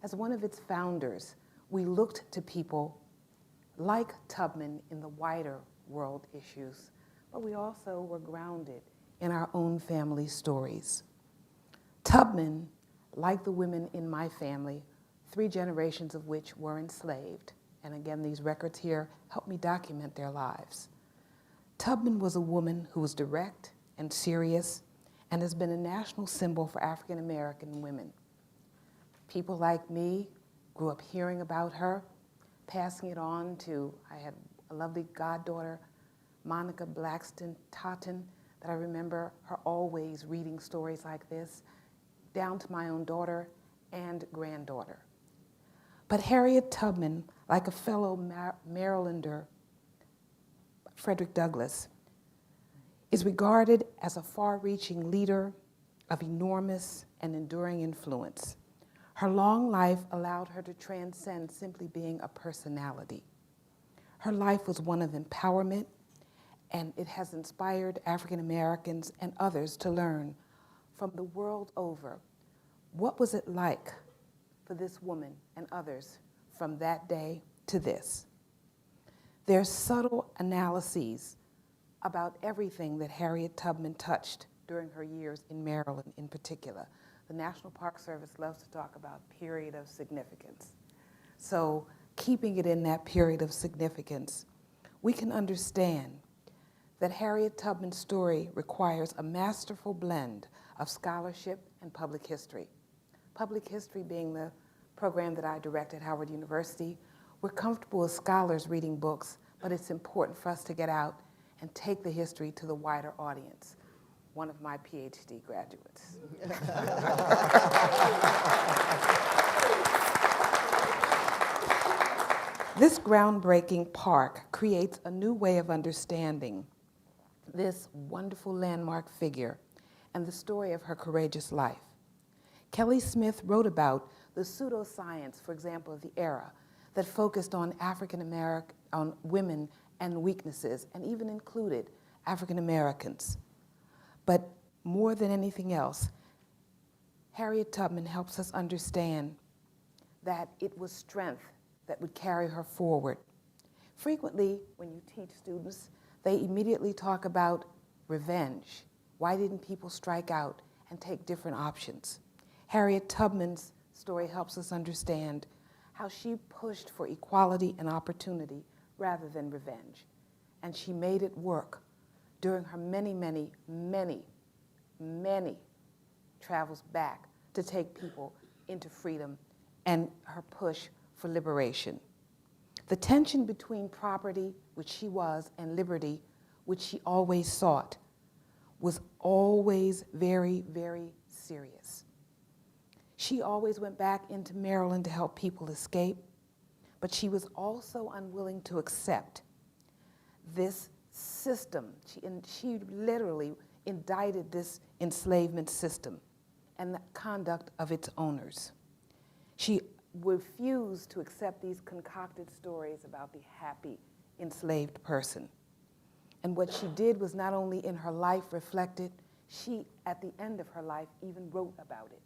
Speaker 6: As one of its founders, we looked to people like Tubman in the wider world issues, but we also were grounded in our own family stories. Tubman, like the women in my family, 3 generations of which were enslaved, and again, these records here help me document their lives. Tubman was a woman who was direct and serious and has been a national symbol for African American women. People like me grew up hearing about her, passing it on to, I had a lovely goddaughter, Monica Blackston Totten, that I remember her always reading stories like this, down to my own daughter and granddaughter. But Harriet Tubman, like a fellow Marylander, Frederick Douglass, is regarded as a far-reaching leader of enormous and enduring influence. Her long life allowed her to transcend simply being a personality. Her life was one of empowerment, and it has inspired African Americans and others to learn from the world over, what was it like for this woman and others from that day to this? There's subtle analyses about everything that Harriet Tubman touched during her years in Maryland in particular. The National Park Service loves to talk about period of significance. So keeping it in that period of significance, we can understand that Harriet Tubman's story requires a masterful blend of scholarship and public history. Public history being the program that I direct at Howard University, we're comfortable as scholars reading books, but it's important for us to get out and take the history to the wider audience. One of my PhD graduates. This groundbreaking park creates a new way of understanding this wonderful landmark figure and the story of her courageous life. Kelly Smith wrote about the pseudoscience, for example, of the era that focused on African American, on women and weaknesses, and even included African Americans. But more than anything else, Harriet Tubman helps us understand that it was strength that would carry her forward. Frequently, when you teach students, they immediately talk about revenge. Why didn't people strike out and take different options? Harriet Tubman's story helps us understand how she pushed for equality and opportunity rather than revenge. And she made it work during her many, many, many, many travels back to take people into freedom and her push for liberation. The tension between property, which she was, and liberty, which she always sought, was always very, very serious. She always went back into Maryland to help people escape, but she was also unwilling to accept this system. She literally indicted this enslavement system and the conduct of its owners. She refused to accept these concocted stories about the happy enslaved person. And what she did was not only in her life reflected, she, at the end of her life, even wrote about it,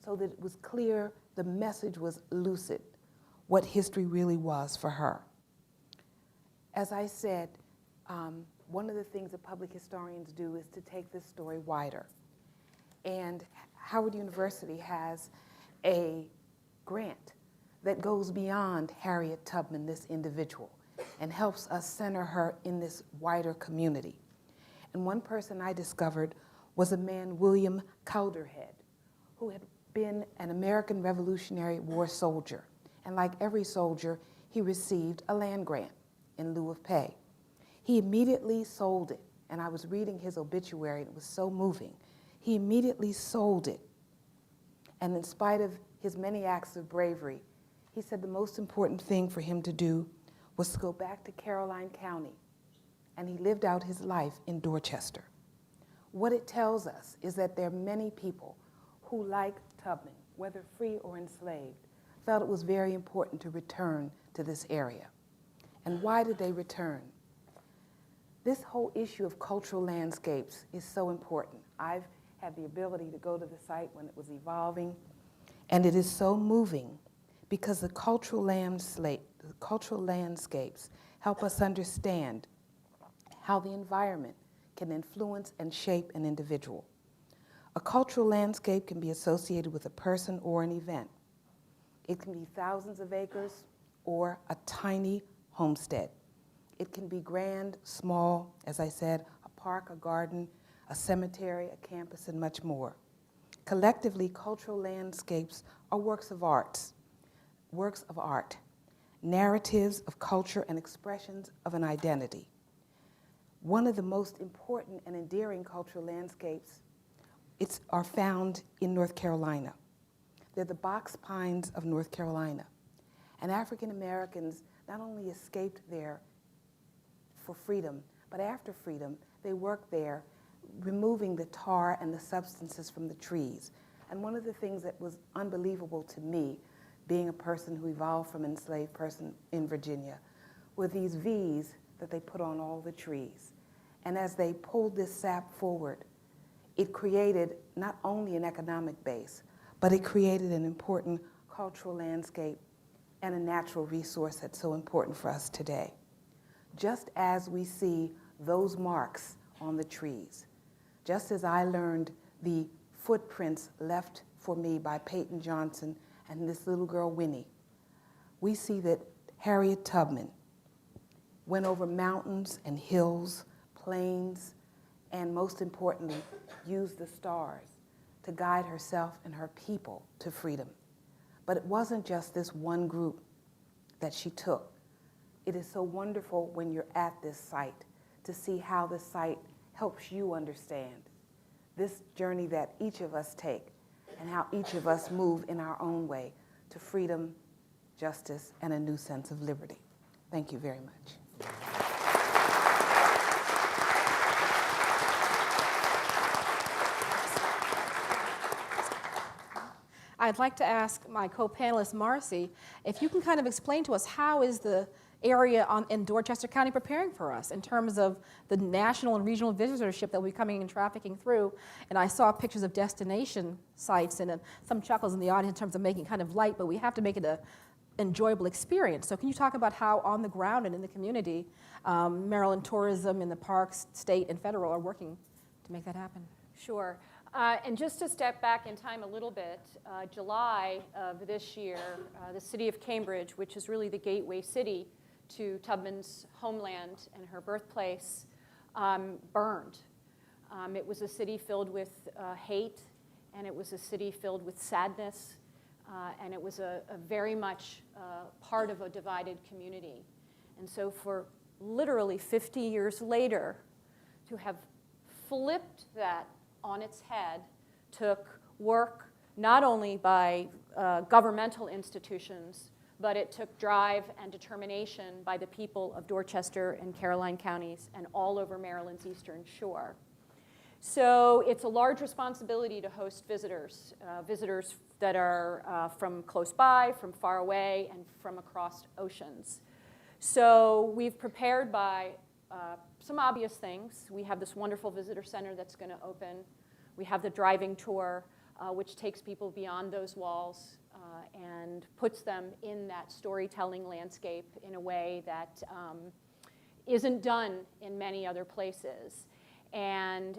Speaker 6: so that it was clear, the message was lucid, what history really was for her. As I said, one of the things that public historians do is to take this story wider. And Howard University has a grant that goes beyond Harriet Tubman, this individual, and helps us center her in this wider community. And one person I discovered was a man, William Calderhead, who had been an American Revolutionary War soldier. And like every soldier, he received a land grant in lieu of pay. He immediately sold it, and I was reading his obituary, and it was so moving. He immediately sold it. And in spite of his many acts of bravery, he said the most important thing for him to do was to go back to Caroline County, and he lived out his life in Dorchester. What it tells us is that there are many people who, like Tubman, whether free or enslaved, felt it was very important to return to this area. And why did they return? This whole issue of cultural landscapes is so important. I've had the ability to go to the site when it was evolving, and it is so moving because the cultural landscapes help us understand how the environment can influence and shape an individual. A cultural landscape can be associated with a person or an event. It can be thousands of acres or a tiny homestead. It can be grand, small, as I said, a park, a garden, a cemetery, a campus, and much more. Collectively, cultural landscapes are works of art, narratives of culture and expressions of an identity. One of the most important and endearing cultural landscapes are found in North Carolina. They're the box pines of North Carolina. And African Americans not only escaped there for freedom, but after freedom, they worked there removing the tar and the substances from the trees. And one of the things that was unbelievable to me, being a person who evolved from an enslaved person in Virginia, were these V's that they put on all the trees. And as they pulled this sap forward, it created not only an economic base, but it created an important cultural landscape and a natural resource that's so important for us today. Just as we see those marks on the trees, just as I learned the footprints left for me by Peyton Johnson and this little girl, Winnie, we see that Harriet Tubman went over mountains and hills, plains, and most importantly, used the stars to guide herself and her people to freedom. But it wasn't just this one group that she took. It is so wonderful when you're at this site to see how the site helps you understand this journey that each of us take and how each of us move in our own way to freedom, justice, and a new sense of liberty. Thank you very much.
Speaker 3: I'd like to ask my co-panelist, Marcy, if you can kind of explain to us how is the area in Dorchester County preparing for us in terms of the national and regional visitorship that will be coming and trafficking through. And I saw pictures of destination sites and some chuckles in the audience in terms of making it kind of light, but we have to make it an enjoyable experience. So can you talk about how on the ground and in the community, Maryland tourism and the parks, state and federal are working to make that happen?
Speaker 2: Sure. And just to step back in time a little bit, July of this year, the city of Cambridge, which is really the gateway city to Tubman's homeland and her birthplace, burned. It was a city filled with hate, and it was a city filled with sadness, and it was a very much part of a divided community. And so for literally 50 years later, to have flipped that on its head took work not only by governmental institutions, but it took drive and determination by the people of Dorchester and Caroline counties and all over Maryland's eastern shore. So it's a large responsibility to host visitors, visitors that are from close by, from far away, and from across oceans. So we've prepared by some obvious things. We have this wonderful visitor center that's going to open. We have the driving tour, which takes people beyond those walls and puts them in that storytelling landscape in a way that isn't done in many other places. And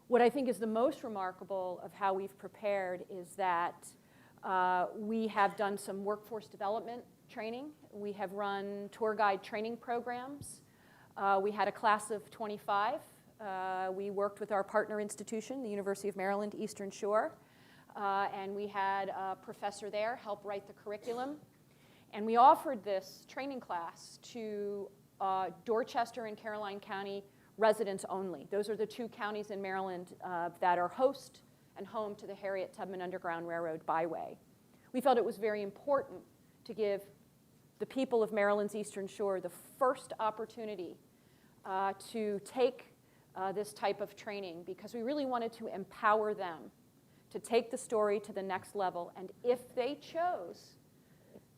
Speaker 2: what I think is the most remarkable of how we've prepared is that we have done some workforce development training. We have run tour guide training programs. We had a class of 25. We worked with our partner institution, the University of Maryland, Eastern Shore. And we had a professor there help write the curriculum. And we offered this training class to Dorchester and Caroline County residents only. Those are the two counties in Maryland that are host and home to the Harriet Tubman Underground Railroad byway. We felt it was very important to give the people of Maryland's Eastern Shore the first opportunity to take this type of training because we really wanted to empower them to take the story to the next level. And if they chose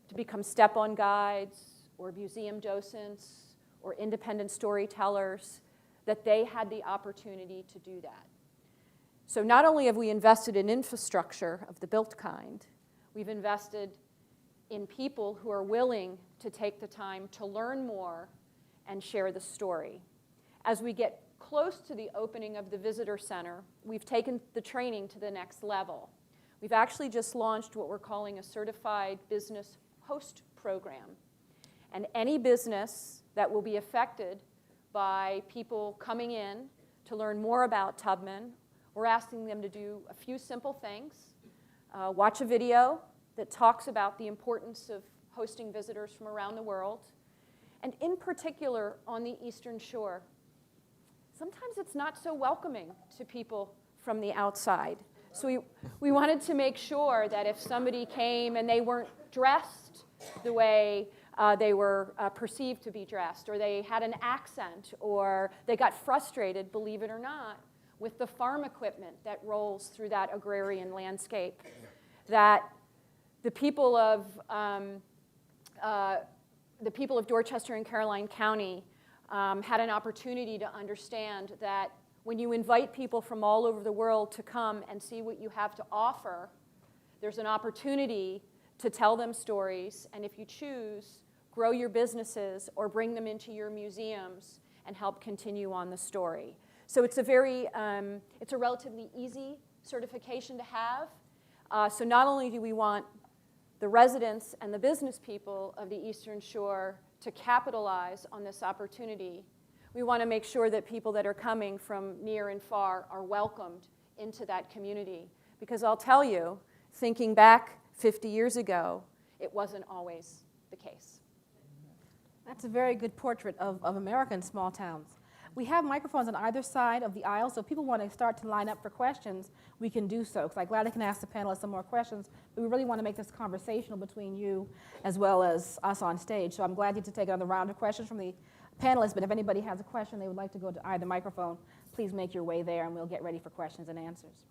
Speaker 2: to become step-on guides or museum docents or independent storytellers, that they had the opportunity to do that. So not only have we invested in infrastructure of the built kind, we've invested in people who are willing to take the time to learn more and share the story. As we get close to the opening of the visitor center, we've taken the training to the next level. We've actually just launched what we're calling a certified business host program. And any business that will be affected by people coming in to learn more about Tubman, we're asking them to do a few simple things. Watch a video that talks about the importance of hosting visitors from around the world, and in particular on the Eastern Shore. Sometimes it's not so welcoming to people from the outside. So we wanted to make sure that if somebody came and they weren't dressed the way they were perceived to be dressed, or they had an accent, or they got frustrated, believe it or not, with the farm equipment that rolls through that agrarian landscape, that the people of Dorchester and Caroline County had an opportunity to understand that when you invite people from all over the world to come and see what you have to offer, there's an opportunity to tell them stories, and if you choose, grow your businesses or bring them into your museums and help continue on the story. So it's a relatively easy certification to have. So not only do we want the residents and the business people of the Eastern Shore to capitalize on this opportunity, we want to make sure that people that are coming from near and far are welcomed into that community. Because I'll tell you, thinking back 50 years ago, it wasn't always the case.
Speaker 3: That's a very good portrait of American small towns. We have microphones on either side of the aisle, so if people want to start to line up for questions, we can do so. Because I'm glad I can ask the panelists some more questions, but we really want to make this conversational between you as well as us on stage. So I'm glad to take another round of questions from the panelists, but if anybody has a question they would like to go to either microphone, please make your way there and we'll get ready for questions and answers.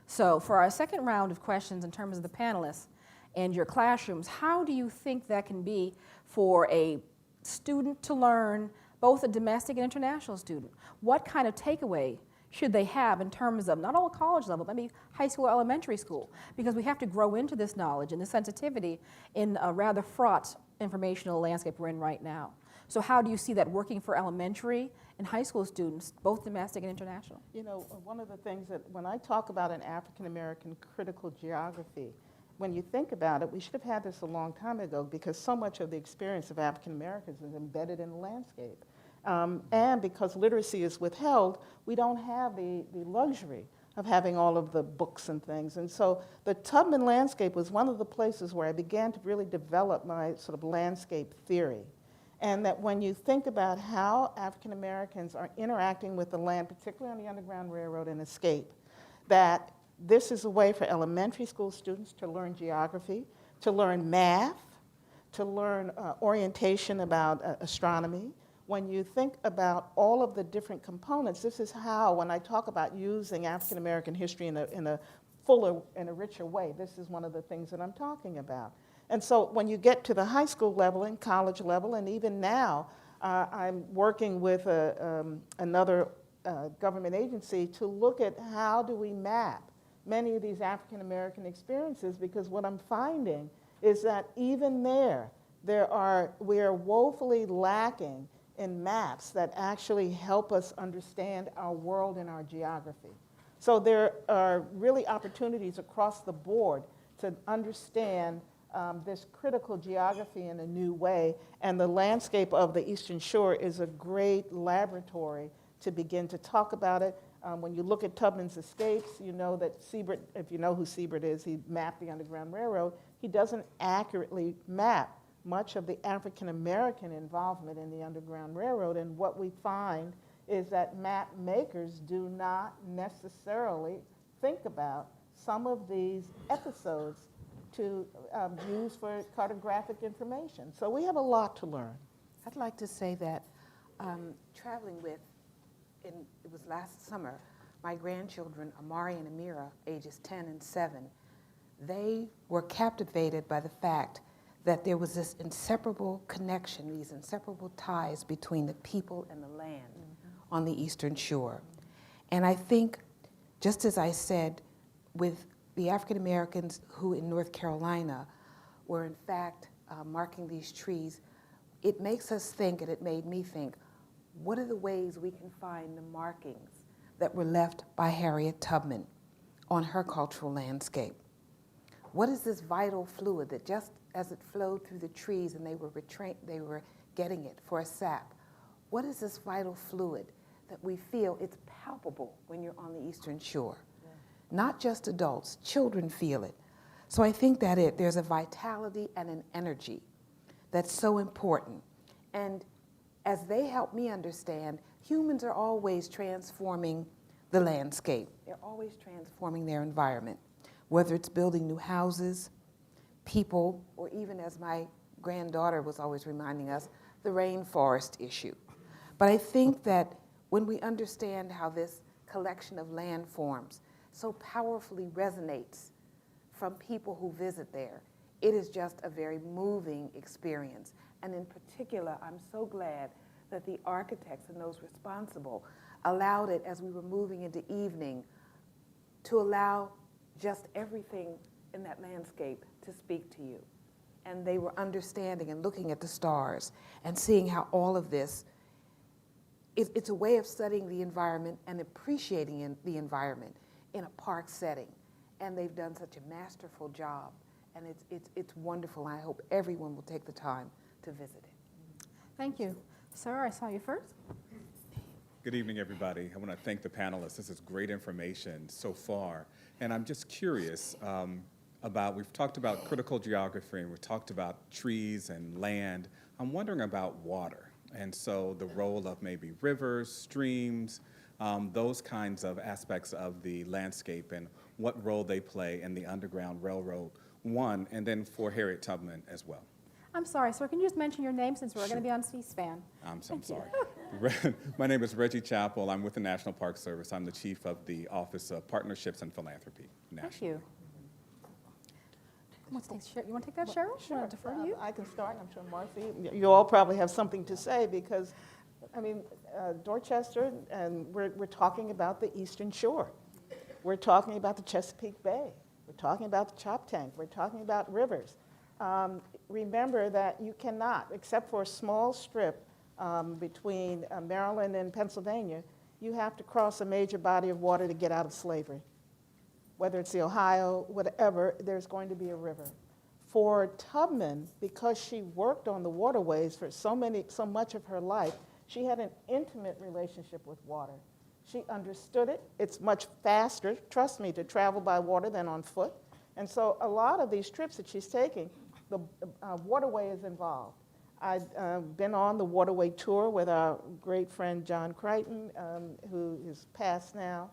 Speaker 3: So for our second round of questions in terms of the panelists and your classrooms, how do you think that can be for a student to learn, both a domestic and international student? What kind of takeaway should they have in terms of not only college level, but maybe high school or elementary school? Because we have to grow into this knowledge and this sensitivity in a rather fraught informational landscape we're in right now. So how do you see that working for elementary and high school students, both domestic and international?
Speaker 5: You know, one of the things that when I talk about an African-American critical geography, when you think about it, we should have had this a long time ago because so much of the experience of African Americans is embedded in the landscape. And because literacy is withheld, we don't have the luxury of having all of the books and things. And so the Tubman landscape was one of the places where I began to really develop my sort of landscape theory. And that when you think about how African Americans are interacting with the land, particularly on the Underground Railroad and Escape, that this is a way for elementary school students to learn geography, to learn math, to learn orientation about astronomy. When you think about all of the different components, this is how, when I talk about using African American history in a fuller and a richer way, this is one of the things that I'm talking about. And so when you get to the high school level and college level, and even now, I'm working with another government agency to look at how do we map many of these African American experiences, because what I'm finding is that even we are woefully lacking in maps that actually help us understand our world and our geography. So there are really opportunities across the board to understand this critical geography in a new way, and the landscape of the Eastern Shore is a great laboratory to begin to talk about it. When you look at Tubman's escapes, you know that Siebert, if you know who Siebert is, he mapped the Underground Railroad. He doesn't accurately map much of the African American involvement in the Underground Railroad, and what we find is that map makers do not necessarily think about some of these episodes to use for cartographic information. So we have a lot to learn.
Speaker 6: I'd like to say that traveling with, it was last summer, my grandchildren, Amari and Amira, ages 10 and 7, they were captivated by the fact that there was this inseparable connection, these inseparable ties between the people and the land on the Eastern Shore. And I think, just as I said, with the African Americans who in North Carolina were in fact marking these trees, it makes us think, and it made me think, what are the ways we can find the markings that were left by Harriet Tubman on her cultural landscape? What is this vital fluid that just as it flowed through the trees and they were getting it for a sap, what is this vital fluid that we feel it's palpable when you're on the Eastern Shore? Yeah. Not just adults, children feel it. So I think that there's a vitality and an energy that's so important. And as they help me understand, humans are always transforming the landscape. They're always transforming their environment, whether it's building new houses, people, or even, as my granddaughter was always reminding us, the rainforest issue. But I think that when we understand how this collection of landforms so powerfully resonates from people who visit there, it is just a very moving experience. And in particular, I'm so glad that the architects and those responsible allowed it, as we were moving into evening, to allow just everything in that landscape to speak to you. And they were understanding and looking at the stars and seeing how all of this, it's a way of studying the environment and appreciating the environment in a park setting. And they've done such a masterful job. And it's wonderful. I hope everyone will take the time to visit it.
Speaker 3: Thank you. Sir, I saw you first.
Speaker 7: Good evening, everybody. I want to thank the panelists. This is great information so far. And I'm just curious we've talked about critical geography, and we've talked about trees and land. I'm wondering about water. And so the role of maybe rivers, streams, those kinds of aspects of the landscape and what role they play in the Underground Railroad, one, and then for Harriet Tubman as well.
Speaker 3: I'm sorry, sir. Can you just mention your name since we're going to be on C-SPAN?
Speaker 7: I'm sorry. My name is Reggie Chappell. I'm with the National Park Service. I'm the chief of the Office of Partnerships and Philanthropy nationally.
Speaker 3: Thank you. You want to take that, Cheryl?
Speaker 5: Sure.
Speaker 3: I'll defer to you.
Speaker 5: I can start, and I'm sure Marcy, you all probably have something to say, because, I mean, Dorchester, and we're talking about the Eastern Shore. We're talking about the Chesapeake Bay. We're talking about the Choptank. We're talking about rivers. Remember that you cannot, except for a small strip between Maryland and Pennsylvania, you have to cross a major body of water to get out of slavery. Whether it's the Ohio, whatever, there's going to be a river. For Tubman, because she worked on the waterways for so much of her life, she had an intimate relationship with water. She understood it. It's much faster, trust me, to travel by water than on foot. And so a lot of these trips that she's taking, the waterway is involved. I've been on the waterway tour with our great friend John Crichton, who is passed now.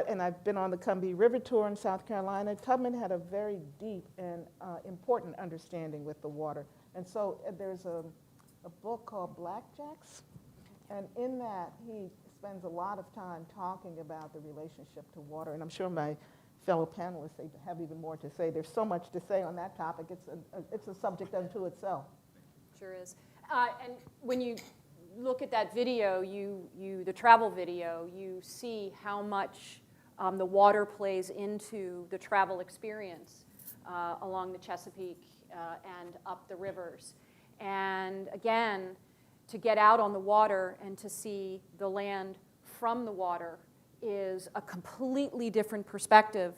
Speaker 5: And I've been on the Combahee River tour in South Carolina. Tubman had a very deep and important understanding with the water. And so there's a book called Blackjacks. And in that, he spends a lot of time talking about the relationship to water. And I'm sure my fellow panelists, they have even more to say. There's so much to say on that topic. It's a subject unto itself.
Speaker 2: Sure is. And when you look at that video, the travel video, you see how much the water plays into the travel experience along the Chesapeake and up the rivers. And again, to get out on the water and to see the land from the water is a completely different perspective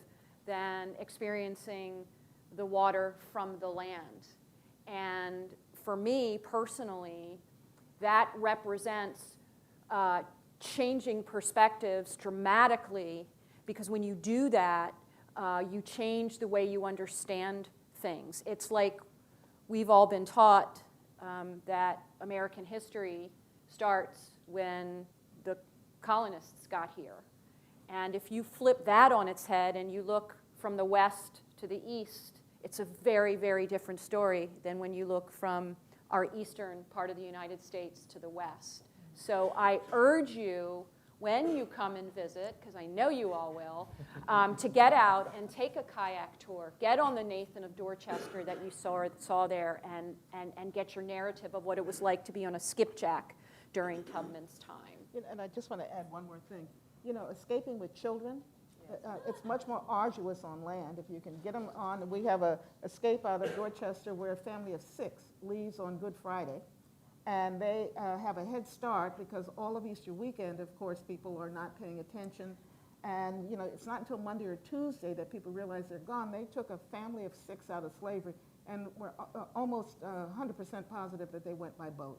Speaker 2: than experiencing the water from the land. And for me personally, that represents changing perspectives dramatically, because when you do that, you change the way you understand things. It's like we've all been taught that American history starts when the colonists got here. And if you flip that on its head and you look from the west to the east, it's a very, very different story than when you look from our eastern part of the United States to the west. So I urge you, when you come and visit, because I know you all will, to get out and take a kayak tour. Get on the Nathan of Dorchester that you saw there and get your narrative of what it was like to be on a skipjack during Tubman's time.
Speaker 5: You know, and I just want to add one more thing. You know, escaping with children, it's much more arduous on land if you can get them on. We have a escape out of Dorchester where a family of 6 leaves on Good Friday. And they have a head start because all of Easter weekend, of course, people are not paying attention. And, you know, it's not until Monday or Tuesday that people realize they're gone. They took a family of 6 out of slavery, and we're almost 100% positive that they went by boat.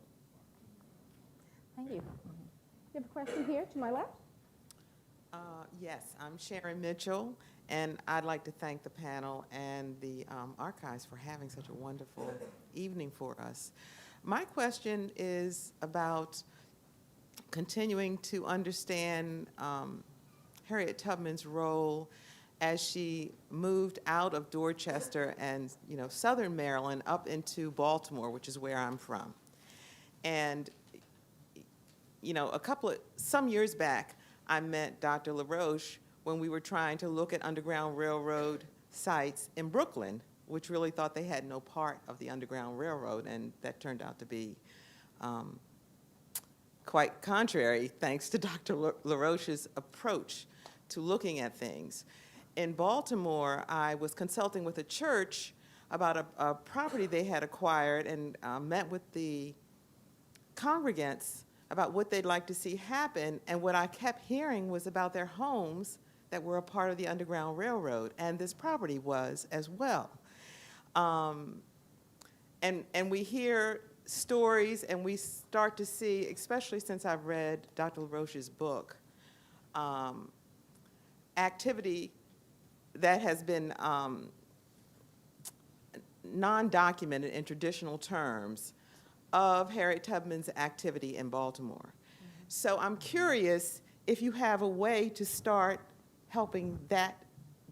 Speaker 3: Thank you. You have a question here to my left?
Speaker 8: Yes, I'm Sharon Mitchell, and I'd like to thank the panel and the archives for having such a wonderful evening for us. My question is about continuing to understand Harriet Tubman's role as she moved out of Dorchester and, you know, southern Maryland up into Baltimore, which is where I'm from. And, you know, some years back, I met Dr. LaRoche when we were trying to look at Underground Railroad sites in Brooklyn, which really thought they had no part of the Underground Railroad, and that turned out to be quite contrary, thanks to Dr. LaRoche's approach to looking at things. In Baltimore, I was consulting with a church about a property they had acquired and met with the congregants about what they'd like to see happen, and what I kept hearing was about their homes that were a part of the Underground Railroad, and this property was as well. And we hear stories, and we start to see, especially since I've read Dr. LaRoche's book, activity that has been non-documented in traditional terms of Harriet Tubman's activity in Baltimore. So I'm curious if you have a way to start helping that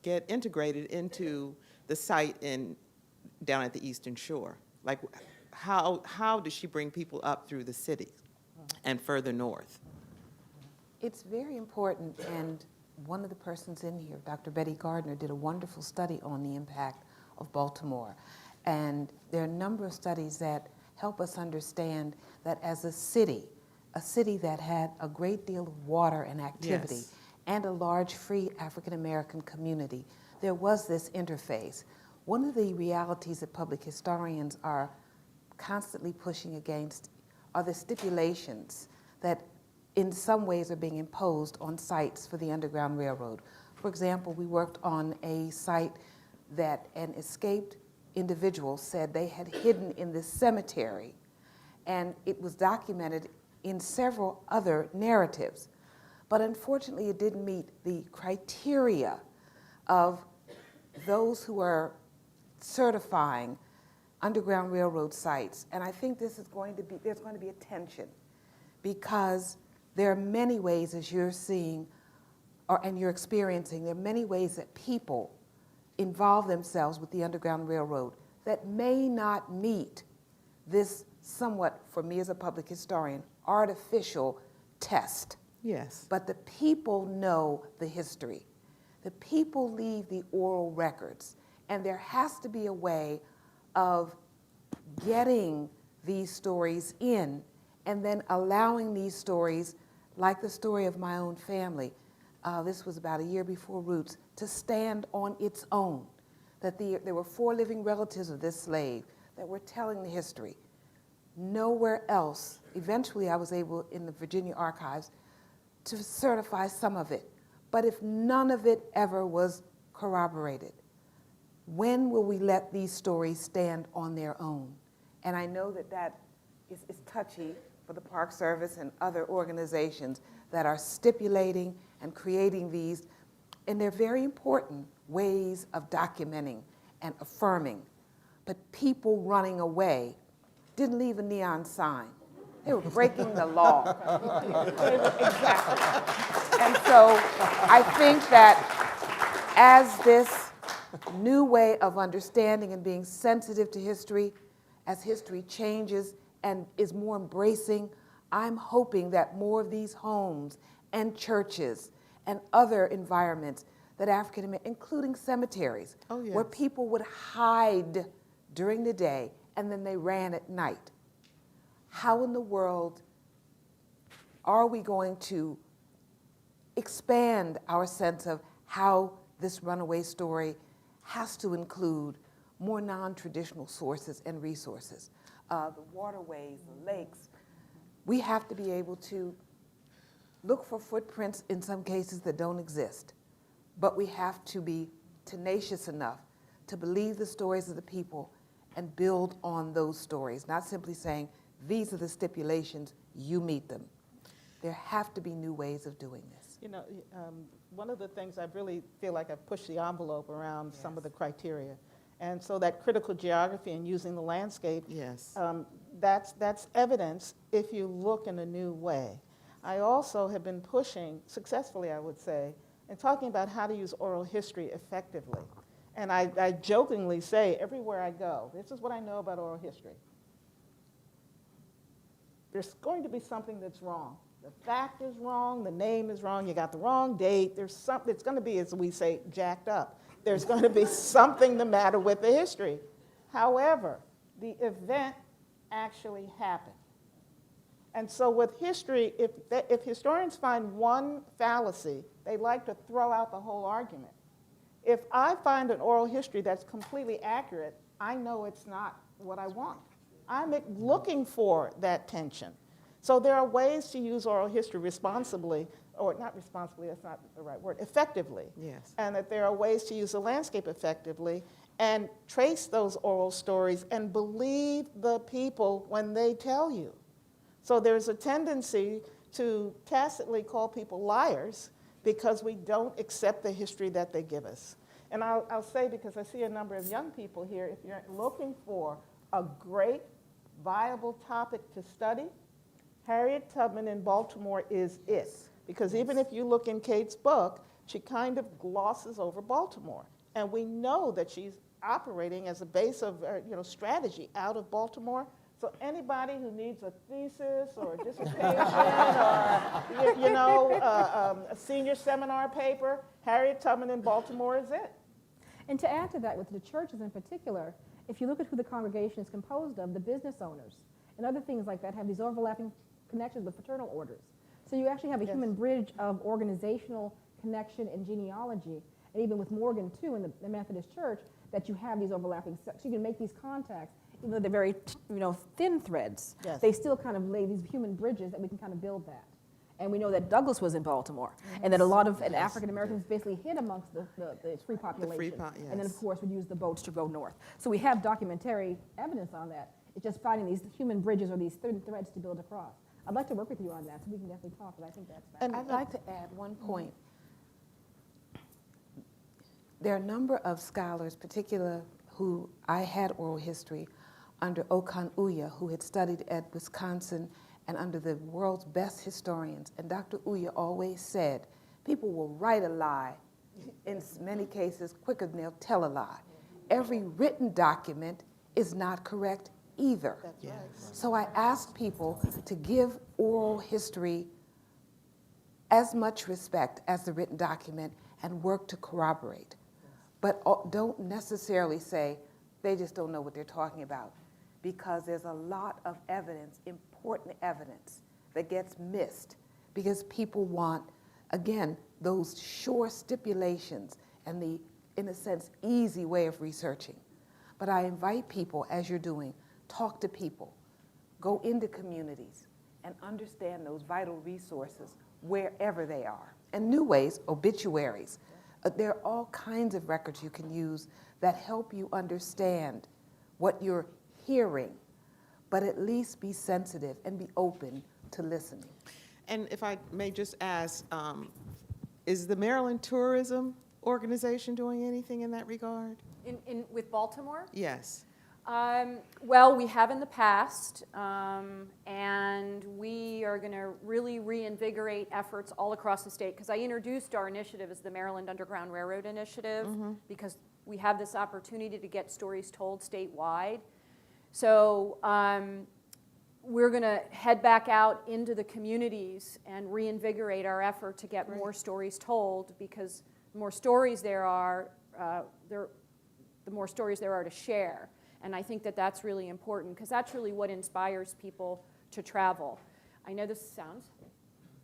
Speaker 8: get integrated into the site down at the Eastern Shore. Like, how does she bring people up through the city and further north?
Speaker 6: It's very important, and one of the persons in here, Dr. Betty Gardner, did a wonderful study on the impact of Baltimore. And there are a number of studies that help us understand that as a city that had a great deal of water and activity,
Speaker 8: Yes.
Speaker 6: and a large free African American community, there was this interface. One of the realities that public historians are constantly pushing against are the stipulations that in some ways are being imposed on sites for the Underground Railroad. For example, we worked on a site that an escaped individual said they had hidden in this cemetery, and it was documented in several other narratives. But unfortunately, it didn't meet the criteria of those who are certifying Underground Railroad sites. And I think there's going to be a tension, because there are many ways, as you're seeing and you're experiencing, there are many ways that people involve themselves with the Underground Railroad that may not meet this somewhat, for me as a public historian, artificial test.
Speaker 8: Yes.
Speaker 6: But the people know the history. The people leave the oral records, and there has to be a way of getting these stories in and then allowing these stories, like the story of my own family, this was about a year before Roots, to stand on its own. That there were 4 living relatives of this slave that were telling the history. Nowhere else, eventually I was able, in the Virginia archives, to certify some of it. But if none of it ever was corroborated, when will we let these stories stand on their own? And I know that that is touchy for the Park Service and other organizations that are stipulating and creating these, and they're very important ways of documenting and affirming. But people running away didn't leave a neon sign. They were breaking the law. Exactly. And so I think that as this new way of understanding and being sensitive to history, as history changes and is more embracing, I'm hoping that more of these homes and churches and other environments that African American, including cemeteries,
Speaker 8: Oh, yes.
Speaker 6: where people would hide during the day and then they ran at night. How in the world are we going to expand our sense of how this runaway story has to include more non-traditional sources and resources? The waterways, the lakes. We have to be able to look for footprints in some cases that don't exist, but we have to be tenacious enough to believe the stories of the people and build on those stories, not simply saying, these are the stipulations, you meet them. There have to be new ways of doing this.
Speaker 5: You know, one of the things I really feel like I've pushed the envelope around some of the criteria. And so that critical geography and using the landscape,
Speaker 8: Yes.
Speaker 5: that's evidence if you look in a new way. I also have been pushing, successfully I would say, and talking about how to use oral history effectively. And I jokingly say, everywhere I go, this is what I know about oral history. There's going to be something that's wrong. The fact is wrong, the name is wrong, you got the wrong date, there's something, it's going to be, as we say, jacked up. There's going to be something the matter with the history. However, the event actually happened. And so with history, if historians find one fallacy, they like to throw out the whole argument. If I find an oral history that's completely accurate, I know it's not what I want. I'm looking for that tension. So there are ways to use oral history responsibly, or not responsibly, that's not the right word, effectively.
Speaker 8: Yes.
Speaker 5: And that there are ways to use the landscape effectively and trace those oral stories and believe the people when they tell you. So there's a tendency to tacitly call people liars because we don't accept the history that they give us. And I'll say, because I see a number of young people here, if you're looking for a great, viable topic to study, Harriet Tubman in Baltimore is it. Because even if you look in Kate's book, she kind of glosses over Baltimore. And we know that she's operating as a base of strategy out of Baltimore. So anybody who needs a thesis or a dissertation or a senior seminar paper, Harriet Tubman in Baltimore is it.
Speaker 3: And to add to that, with the churches in particular, if you look at who the congregation is composed of, the business owners and other things like that have these overlapping connections with fraternal orders. So you actually have a human bridge of organizational connection and genealogy, and even with Morgan, too, in the Methodist Church, that you have these overlapping, so you can make these contacts, even though they're very, thin threads.
Speaker 5: Yes.
Speaker 3: They still kind of lay these human bridges that we can kind of build that. And we know that Douglas was in Baltimore, and that a lot of African Americans basically hid amongst the free population. And then, of course, would use the boats to go north. So we have documentary evidence on that. It's just finding these human bridges or these thin threads to build across. I'd like to work with you on that, so we can definitely talk, but I think that's
Speaker 6: And I'd like to add one point. There are a number of scholars, particularly who I had oral history under Okan Uya, who had studied at Wisconsin and under the world's best historians. And Dr. Uya always said, people will write a lie, in many cases quicker than they'll tell a lie. Every written document is not correct either.
Speaker 5: That's right.
Speaker 6: So I asked people to give oral history as much respect as the written document and work to corroborate. But don't necessarily say they just don't know what they're talking about, because there's a lot of evidence, important evidence, that gets missed because people want, again, those sure stipulations and the, in a sense, easy way of researching. But I invite people, as you're doing, talk to people, go into communities, and understand those vital resources wherever they are. And new ways, obituaries. There are all kinds of records you can use that help you understand what you're hearing, but at least be sensitive and be open to listening.
Speaker 8: And if I may just ask, is the Maryland Tourism Organization doing anything in that regard?
Speaker 2: With Baltimore?
Speaker 8: Yes.
Speaker 2: Well, we have in the past, and we are going to really reinvigorate efforts all across the state, because I introduced our initiative as the Maryland Underground Railroad Initiative, because we have this opportunity to get stories told statewide. So we're going to head back out into the communities and reinvigorate our effort to get more stories told, because the more stories there are, the more stories there are to share. And I think that that's really important, because that's really what inspires people to travel. I know this sounds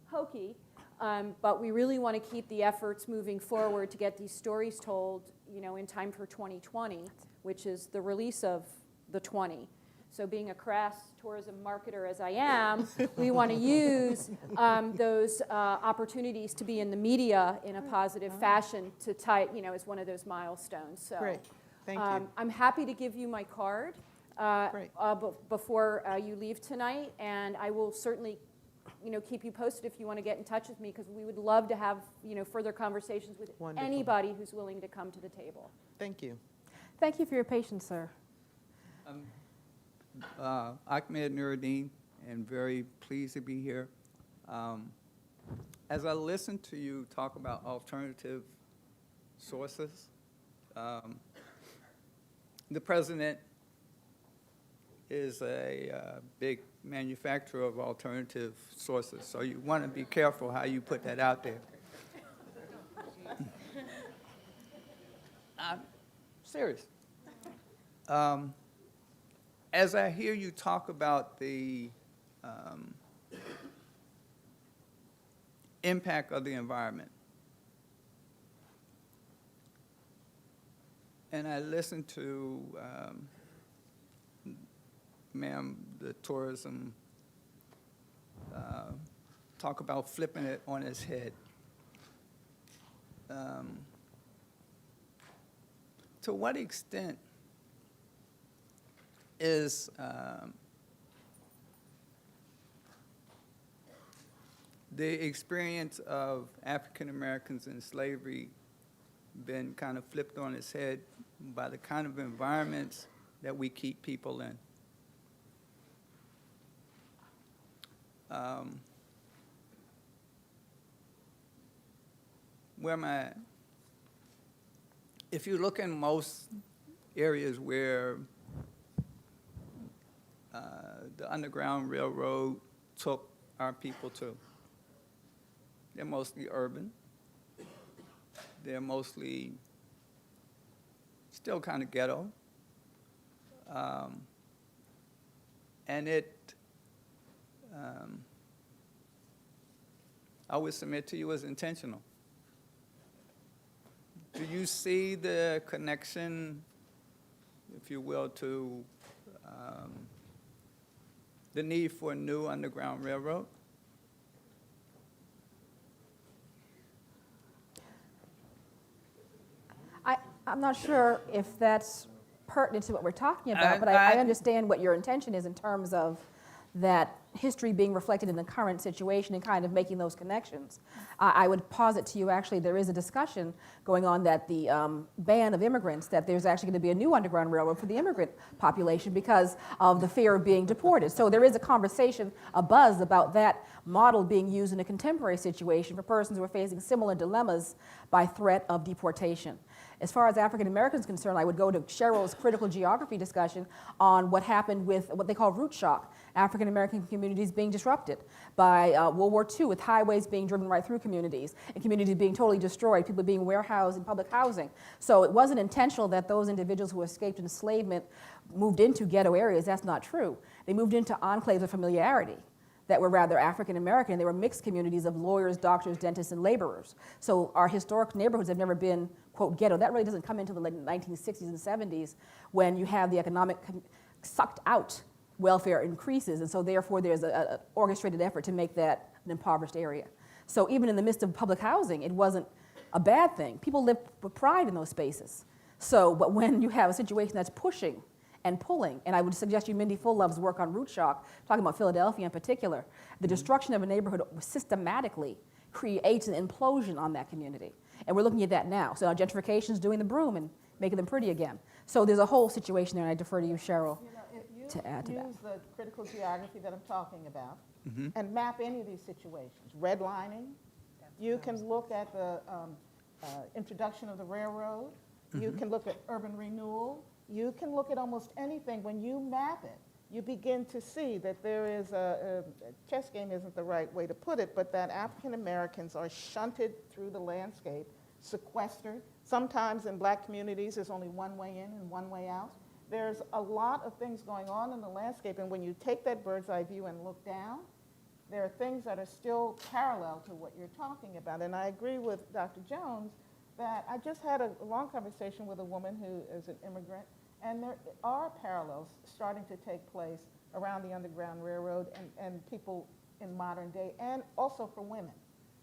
Speaker 2: hokey, but we really want to keep the efforts moving forward to get these stories told, in time for 2020, which is the release of the 20. So being a crass tourism marketer as I am, we want to use those opportunities to be in the media in a positive fashion to tie, as one of those milestones. So.
Speaker 8: Great. Thank you.
Speaker 2: I'm happy to give you my card before you leave tonight, and I will certainly, keep you posted if you want to get in touch with me, because we would love to have, further conversations with
Speaker 8: Wonderful.
Speaker 2: anybody who's willing to come to the table.
Speaker 8: Thank you.
Speaker 3: Thank you for your patience, sir.
Speaker 9: Ahmed Nuruddin, and very pleased to be here. As I listen to you talk about alternative sources, the president is a big manufacturer of alternative sources, so you want to be careful how you put that out there. I'm serious. As I hear you talk about the impact of the environment, and I listen to, ma'am, the tourism talk about flipping it on its head. To what extent is the experience of African Americans in slavery been kind of flipped on its head by the kind of environments that we keep people in? Where am I? If you look in most areas where the Underground Railroad took our people to, they're mostly urban. They're mostly still kind of ghetto. And I would submit to you, as intentional. Do you see the connection, if you will, to the need for a new Underground Railroad?
Speaker 3: I'm not sure if that's pertinent to what we're talking about, but I understand what your intention is in terms of that history being reflected in the current situation and kind of making those connections. I would posit to you, actually, there is a discussion going on that the ban of immigrants, that there's actually going to be a new Underground Railroad for the immigrant population because of the fear of being deported. So there is a conversation, a buzz about that model being used in a contemporary situation for persons who are facing similar dilemmas by threat of deportation. As far as African Americans are concerned, I would go to Cheryl's critical geography discussion on what happened with what they call root shock, African American communities being disrupted by World War II, with highways being driven right through communities and communities being totally destroyed, people being warehoused in public housing. So it wasn't intentional that those individuals who escaped enslavement moved into ghetto areas. That's not true. They moved into enclaves of familiarity that were rather African American. They were mixed communities of lawyers, doctors, dentists, and laborers. So our historic neighborhoods have never been, quote, ghetto. That really doesn't come into the 1960s and 70s when you have the economic sucked out welfare increases, and so therefore there's an orchestrated effort to make that an impoverished area. So even in the midst of public housing, it wasn't a bad thing. People lived with pride in those spaces. So, but when you have a situation that's pushing and pulling, and I would suggest you Mindy Full-Love's work on root shock, talking about Philadelphia in particular, the destruction of a neighborhood systematically creates an implosion on that community. And we're looking at that now. So now gentrification is doing the broom and making them pretty again. So there's a whole situation there, and I defer to you, Cheryl, to add to that.
Speaker 5: Use the critical geography that I'm talking about and map any of these situations. Redlining, you can look at the introduction of the railroad, you can look at urban renewal, you can look at almost anything. When you map it, you begin to see that there is a chess game isn't the right way to put it, but that African Americans are shunted through the landscape, sequestered. Sometimes in black communities, there's only one way in and one way out. There's a lot of things going on in the landscape, and when you take that bird's eye view and look down, there are things that are still parallel to what you're talking about. And I agree with Dr. Jones that I just had a long conversation with a woman who is an immigrant, and there are parallels starting to take place around the Underground Railroad and people in modern day, and also for women.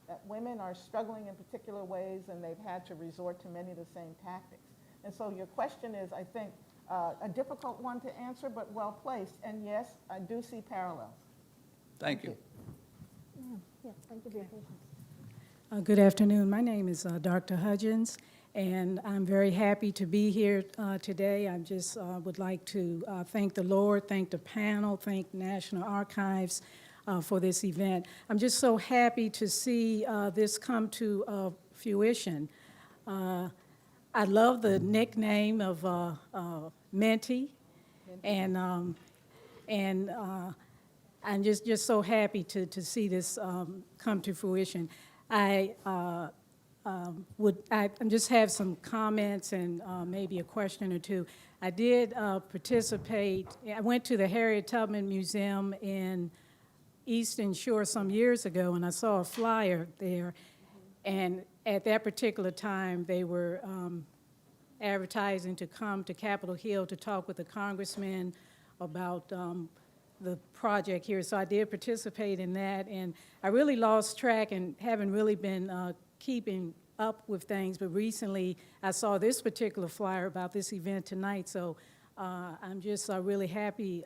Speaker 5: That women are struggling in particular ways, and they've had to resort to many of the same tactics. And so your question is, I think, a difficult one to answer, but well placed. And yes, I do see parallels.
Speaker 9: Thank you.
Speaker 3: Yeah, thank you for your patience.
Speaker 10: Good afternoon. My name is Dr. Hudgens, and I'm very happy to be here today. I just would like to thank the Lord, thank the panel, thank National Archives for this event. I'm just so happy to see this come to fruition. I love the nickname of Minty, and I'm just so happy to see this come to fruition. I just have some comments and maybe a question or two. I did participate. I went to the Harriet Tubman Museum in Eastern Shore some years ago, and I saw a flyer there. And at that particular time, they were advertising to come to Capitol Hill to talk with the congressman about the project here. So I did participate in that, and I really lost track and haven't really been keeping up with things, but recently I saw this particular flyer about this event tonight, so I'm just really happy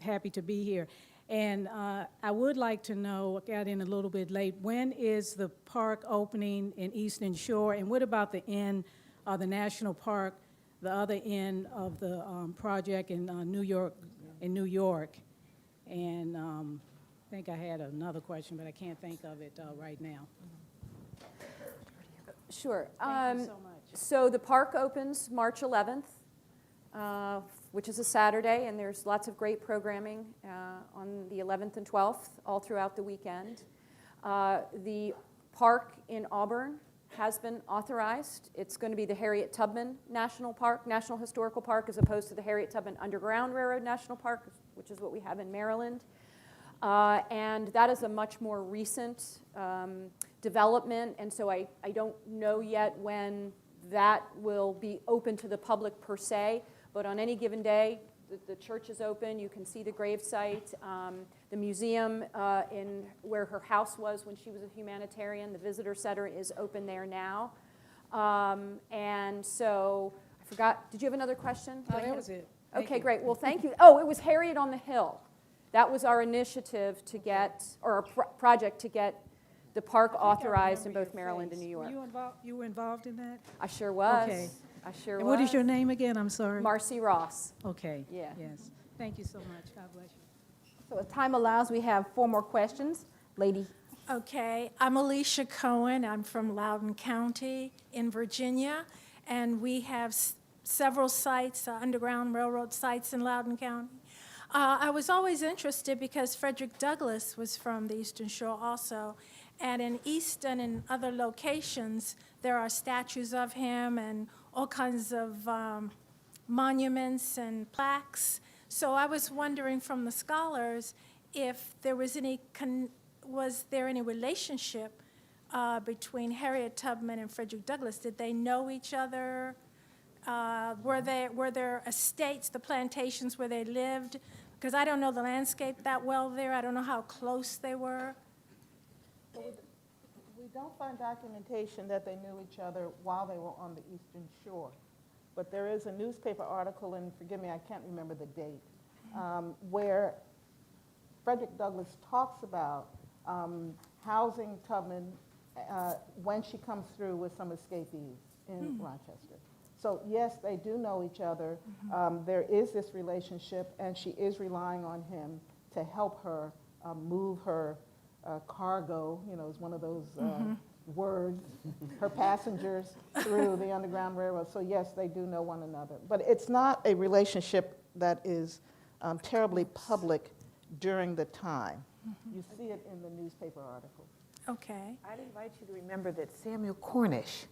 Speaker 10: happy to be here. And I would like to know, I got in a little bit late, when is the park opening in Eastern Shore, and what about the end of the national park, the other end of the project in New York? And I think I had another question, but I can't think of it right now.
Speaker 2: Sure.
Speaker 10: Thank you so much.
Speaker 2: So the park opens March 11th, which is a Saturday, and there's lots of great programming on the 11th and 12th, all throughout the weekend. The park in Auburn has been authorized. It's going to be the Harriet Tubman National Park, National Historical Park, as opposed to the Harriet Tubman Underground Railroad National Park, which is what we have in Maryland. And that is a much more recent development, and so I don't know yet when that will be open to the public per se, but on any given day, the church is open. You can see the gravesite. The museum in where her house was when she was a humanitarian, the visitor center, is open there now. And so I forgot, did you have another question?
Speaker 10: Oh, that was it.
Speaker 2: Okay, great. Well, thank you. Oh, it was Harriet on the Hill. That was our initiative to get, or our project to get the park authorized in both Maryland and New York.
Speaker 10: You were involved in that?
Speaker 2: I sure was.
Speaker 10: Okay.
Speaker 2: I sure
Speaker 10: And
Speaker 2: was.
Speaker 10: what is your name again? I'm sorry.
Speaker 2: Marcy Ross.
Speaker 10: Okay.
Speaker 2: Yeah.
Speaker 10: Yes. Thank you so much. God bless you.
Speaker 3: So as time allows, we have 4 more questions. Lady,
Speaker 11: Okay, I'm Alicia Cohen. I'm from Loudoun County in Virginia, and we have several sites, Underground Railroad sites in Loudoun County. I was always interested because Frederick Douglass was from the Eastern Shore also, and in Easton and other locations, there are statues of him and all kinds of monuments and plaques. So I was wondering from the scholars if there was any relationship between Harriet Tubman and Frederick Douglass? Did they know each other? Were there estates, the plantations where they lived? Because I don't know the landscape that well there. I don't know how close they were.
Speaker 5: We don't find documentation that they knew each other while they were on the Eastern Shore. But there is a newspaper article, and forgive me, I can't remember the date, where Frederick Douglass talks about housing Tubman when she comes through with some escapees in Rochester. So yes, they do know each other. There is this relationship, and she is relying on him to help her move her cargo, is one of those words, her passengers through the Underground Railroad. So yes, they do know one another. But it's not a relationship that is terribly public during the time. You see it in the newspaper articles.
Speaker 11: Okay.
Speaker 6: I'd invite you to remember that Samuel Cornish,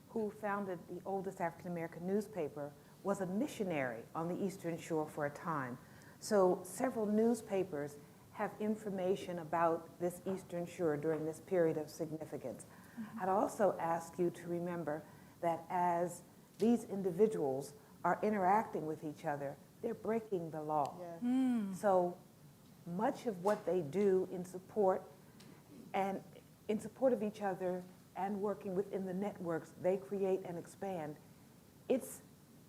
Speaker 6: who founded the oldest African-American newspaper, was a missionary on the Eastern Shore for a time. So several newspapers have information about this Eastern Shore during this period of significance. I'd also ask you to remember that as these individuals are interacting with each other, they're breaking the law.
Speaker 5: Yes.
Speaker 6: So much of what they do in support of each other and working within the networks they create and expand, it's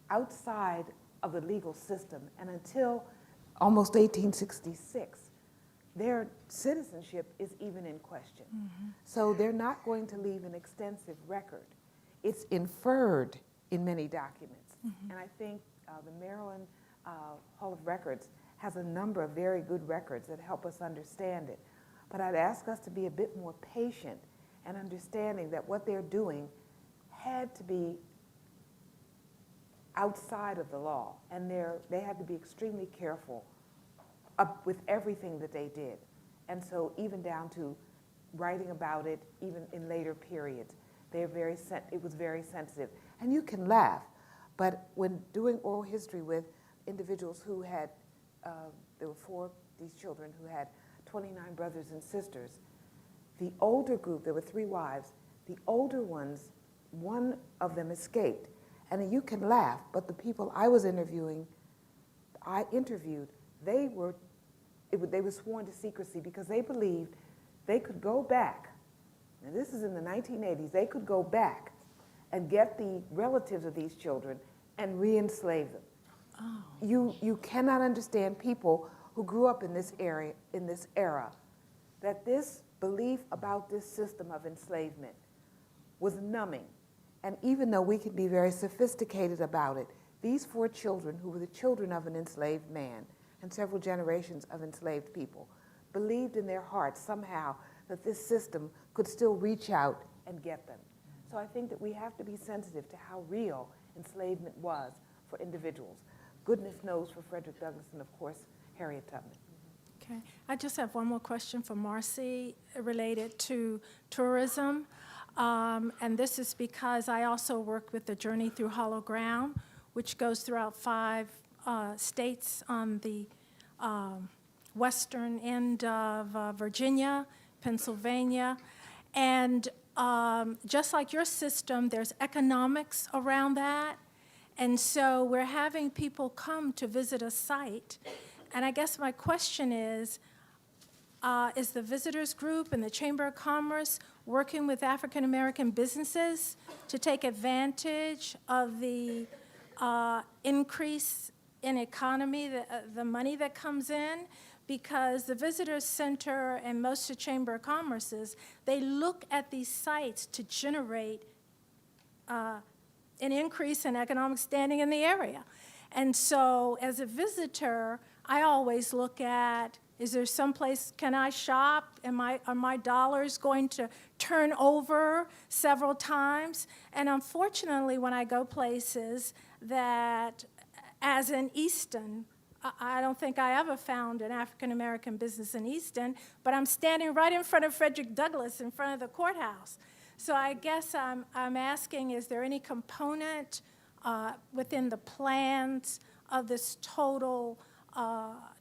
Speaker 6: outside of the legal system. And until almost 1866, their citizenship is even in question. So they're not going to leave an extensive record. It's inferred in many documents. And I think the Maryland Hall of Records has a number of very good records that help us understand it. But I'd ask us to be a bit more patient and understanding that what they're doing had to be outside of the law, and they had to be extremely careful with everything that they did. And so even down to writing about it, even in later periods, it was very sensitive. And you can laugh, but when doing oral history with individuals who had, there were 4 of these children who had 29 brothers and sisters, the older group, there were 3 wives, the older ones, one of them escaped. And you can laugh, but the people I interviewed, they were sworn to secrecy because they believed they could go back. Now this is in the 1980s. They could go back and get the relatives of these children and re-enslave them. Oh. You cannot understand people who grew up in this era, that this belief about this system of enslavement was numbing. And even though we can be very sophisticated about it, these 4 children, who were the children of an enslaved man and several generations of enslaved people, believed in their hearts somehow that this system could still reach out and get them. So I think that we have to be sensitive to how real enslavement was for individuals. Goodness knows for Frederick Douglass and, of course, Harriet Tubman.
Speaker 11: Okay. I just have one more question for Marcy related to tourism. And this is because I also work with the Journey Through Hollow Ground, which goes throughout 5 states on the western end of Virginia, Pennsylvania. And just like your system, there's economics around that. And so we're having people come to visit a site. And I guess my question is the visitors group and the Chamber of Commerce working with African American businesses to take advantage of the increase in economy, the money that comes in? Because the Visitors Center and most of the Chamber of Commerce's, they look at these sites to generate an increase in economic standing in the area. And so as a visitor, I always look at, Is there someplace, can I shop? Are my dollars going to turn over several times? And unfortunately, when I go places that, as in Easton, I don't think I ever found an African-American business in Easton, but I'm standing right in front of Frederick Douglass, in front of the courthouse. So I guess I'm asking, is there any component within the plans of this total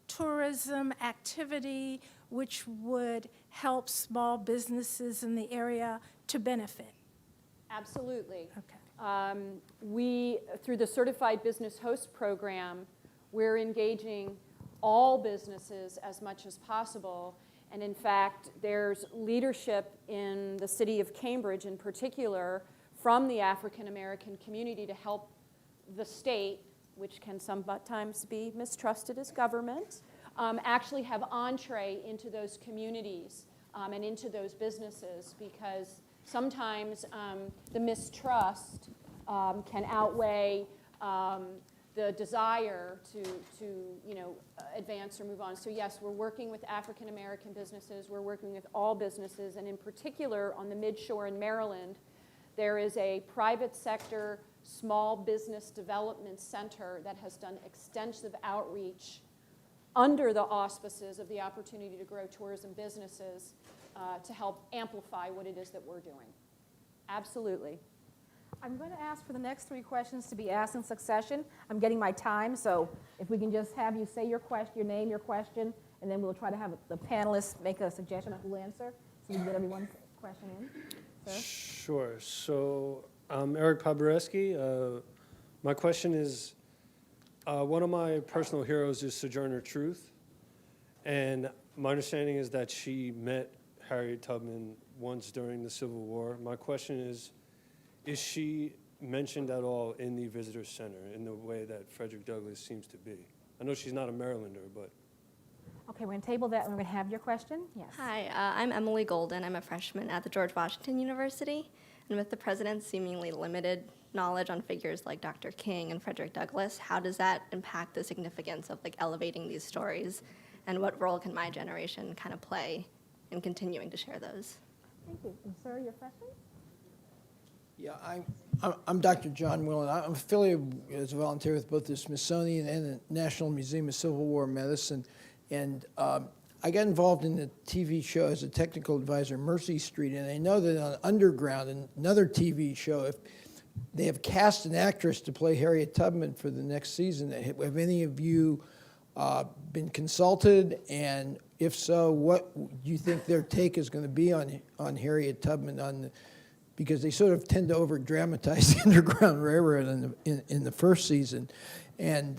Speaker 11: tourism activity which would help small businesses in the area to benefit?
Speaker 2: Absolutely.
Speaker 11: Okay.
Speaker 2: We, through the Certified Business Host Program, we're engaging all businesses as much as possible. And in fact, there's leadership in the city of Cambridge in particular from the African American community to help the state, which can sometimes be mistrusted as government, actually have entree into those communities and into those businesses, because sometimes the mistrust can outweigh the desire to advance or move on. So yes, we're working with African American businesses, we're working with all businesses, and in particular on the Midshore in Maryland, there is a private sector small business development center that has done extensive outreach under the auspices of the Opportunity to Grow Tourism Businesses to help amplify what it is that we're doing. Absolutely.
Speaker 3: I'm going to ask for the next 3 questions to be asked in succession. I'm getting my time, so if we can just have you say your question, your name, your question, and then we'll try to have the panelists make a suggestion of who will answer, so we can get everyone's question in. Sir?
Speaker 12: Sure. So I'm Eric Pabereski. My question is, one of my personal heroes is Sojourner Truth, and my understanding is that she met Harriet Tubman once during the Civil War. My question is she mentioned at all in the Visitor Center in the way that Frederick Douglass seems to be? I know she's not a Marylander, but...
Speaker 3: Okay, we're going to table that, and we're going to have your question. Yes.
Speaker 13: Hi, I'm Emily Golden. I'm a freshman at the George Washington University. And with the president's seemingly limited knowledge on figures like Dr. King and Frederick Douglass, how does that impact the significance of elevating these stories? And what role can my generation kind of play in continuing to share those?
Speaker 3: Thank you. And sir, your question?
Speaker 14: Yeah, I'm Dr. John Willen. I'm affiliated as a volunteer with both the Smithsonian and the National Museum of Civil War Medicine. And I got involved in the TV show as a technical advisor, Mercy Street. And I know that on Underground, another TV show, if they have cast an actress to play Harriet Tubman for the next season, have any of you been consulted? And if so, what do you think their take is going to be on Harriet Tubman? Because they sort of tend to over-dramatize the Underground Railroad in the first season. And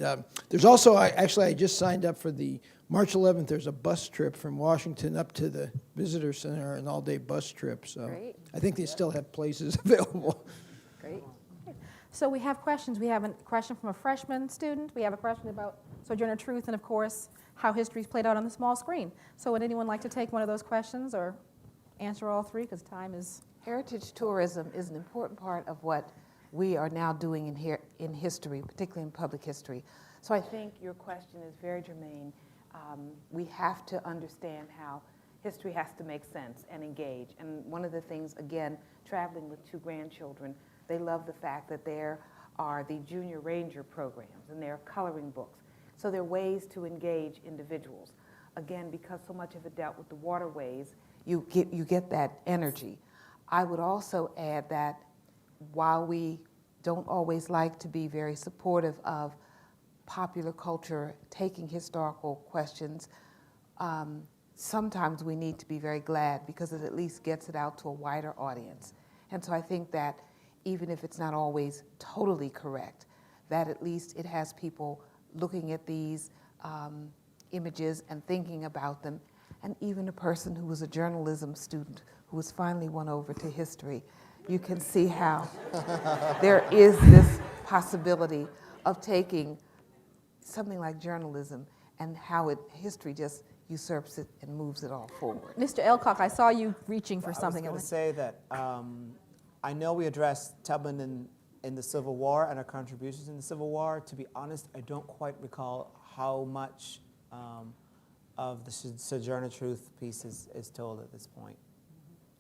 Speaker 14: there's also, I just signed up for the March 11th, there's a bus trip from Washington up to the Visitor Center, an all-day bus trip. So
Speaker 2: Great.
Speaker 14: I think they still have places available.
Speaker 2: Great.
Speaker 3: So we have questions. We have a question from a freshman student. We have a question about Sojourner Truth and, of course, how history is played out on the small screen. So would anyone like to take one of those questions or answer all 3, because time is...
Speaker 6: Heritage tourism is an important part of what we are now doing in history, particularly in public history. So I think your question is very germane. We have to understand how history has to make sense and engage. And one of the things, again, traveling with 2 grandchildren, they love the fact that there are the Junior Ranger programs and there are coloring books. So there are ways to engage individuals. Again, because so much of it dealt with the waterways, you get that energy. I would also add that while we don't always like to be very supportive of popular culture taking historical questions, sometimes we need to be very glad because it at least gets it out to a wider audience. And so I think that even if it's not always totally correct, that at least it has people looking at these images and thinking about them. And even a person who was a journalism student who was finally won over to history, you can see how there is this possibility of taking something like journalism and how history just usurps it and moves it all forward.
Speaker 3: Mr. Elcock, I saw you reaching for something.
Speaker 4: I was going to say that I know we addressed Tubman in the Civil War and our contributions in the Civil War. To be honest, I don't quite recall how much of the Sojourner Truth piece is told at this point?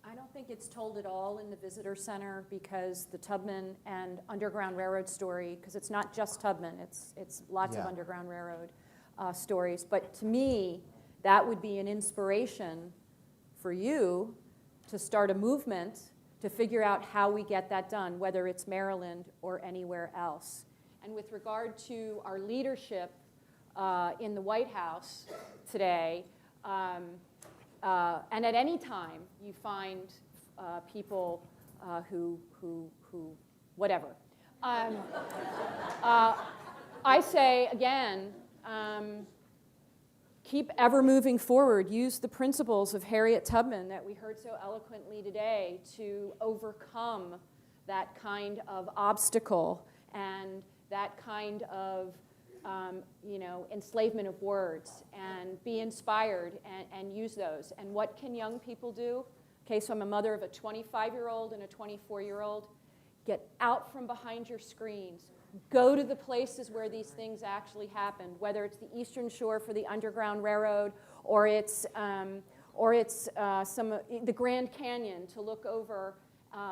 Speaker 2: I don't think it's told at all in the visitor center because the Tubman and Underground Railroad story, because it's not just Tubman, it's lots of
Speaker 4: Yeah.
Speaker 2: Underground Railroad stories. But to me, that would be an inspiration for you to start a movement to figure out how we get that done, whether it's Maryland or anywhere else. And with regard to our leadership in the White House today, and at any time you find people who whatever. I say again, keep ever moving forward. Use the principles of Harriet Tubman that we heard so eloquently today to overcome that kind of obstacle and that kind of enslavement of words, and be inspired and use those. And what can young people do? Okay, so I'm a mother of a 25-year-old and a 24-year-old. Get out from behind your screens. Go to the places where these things actually happened, whether it's the Eastern Shore for the Underground Railroad, or it's the Grand Canyon to look over,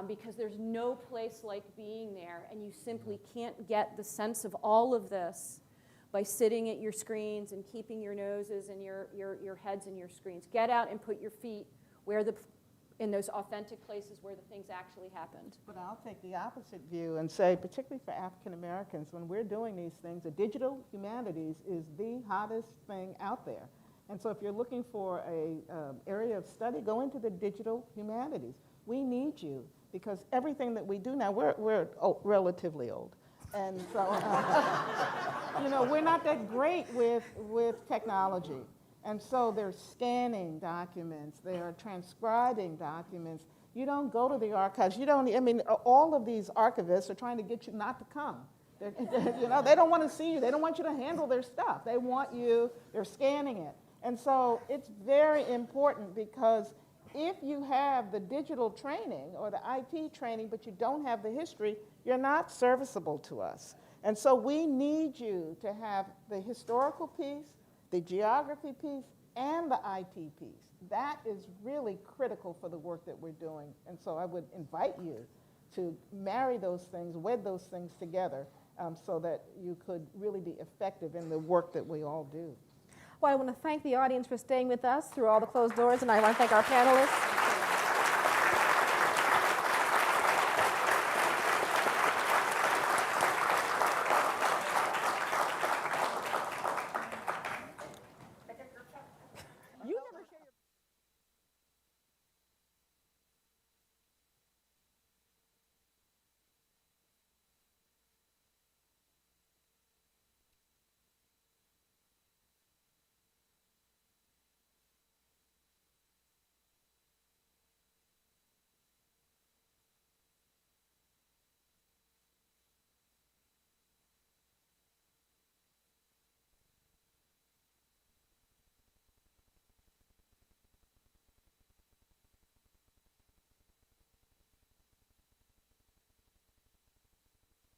Speaker 2: because there's no place like being there, and you simply can't get the sense of all of this by sitting at your screens and keeping your noses and your heads in your screens. Get out and put your feet in those authentic places where the things actually happened.
Speaker 5: But I'll take the opposite view and say, particularly for African Americans, when we're doing these things, the digital humanities is the hottest thing out there. And so if you're looking for a area of study, go into the digital humanities. We need you, because everything that we do now, we're relatively old. And so, we're not that great with technology. And so they're scanning documents, they are transcribing documents. You don't go to the archives. All of these archivists are trying to get you not to come. They don't want to see you. They don't want you to handle their stuff. They want you, they're scanning it. And so it's very important, because if you have the digital training or the IT training, but you don't have the history, you're not serviceable to us. And so we need you to have the historical piece, the geography piece, and the IT piece. That is really critical for the work that we're doing. And so I would invite you to marry those things, wed those things together, so that you could really be effective in the work that we all do.
Speaker 3: Well, I want to thank the audience for staying with us through all the closed doors, and I want to thank our panelists.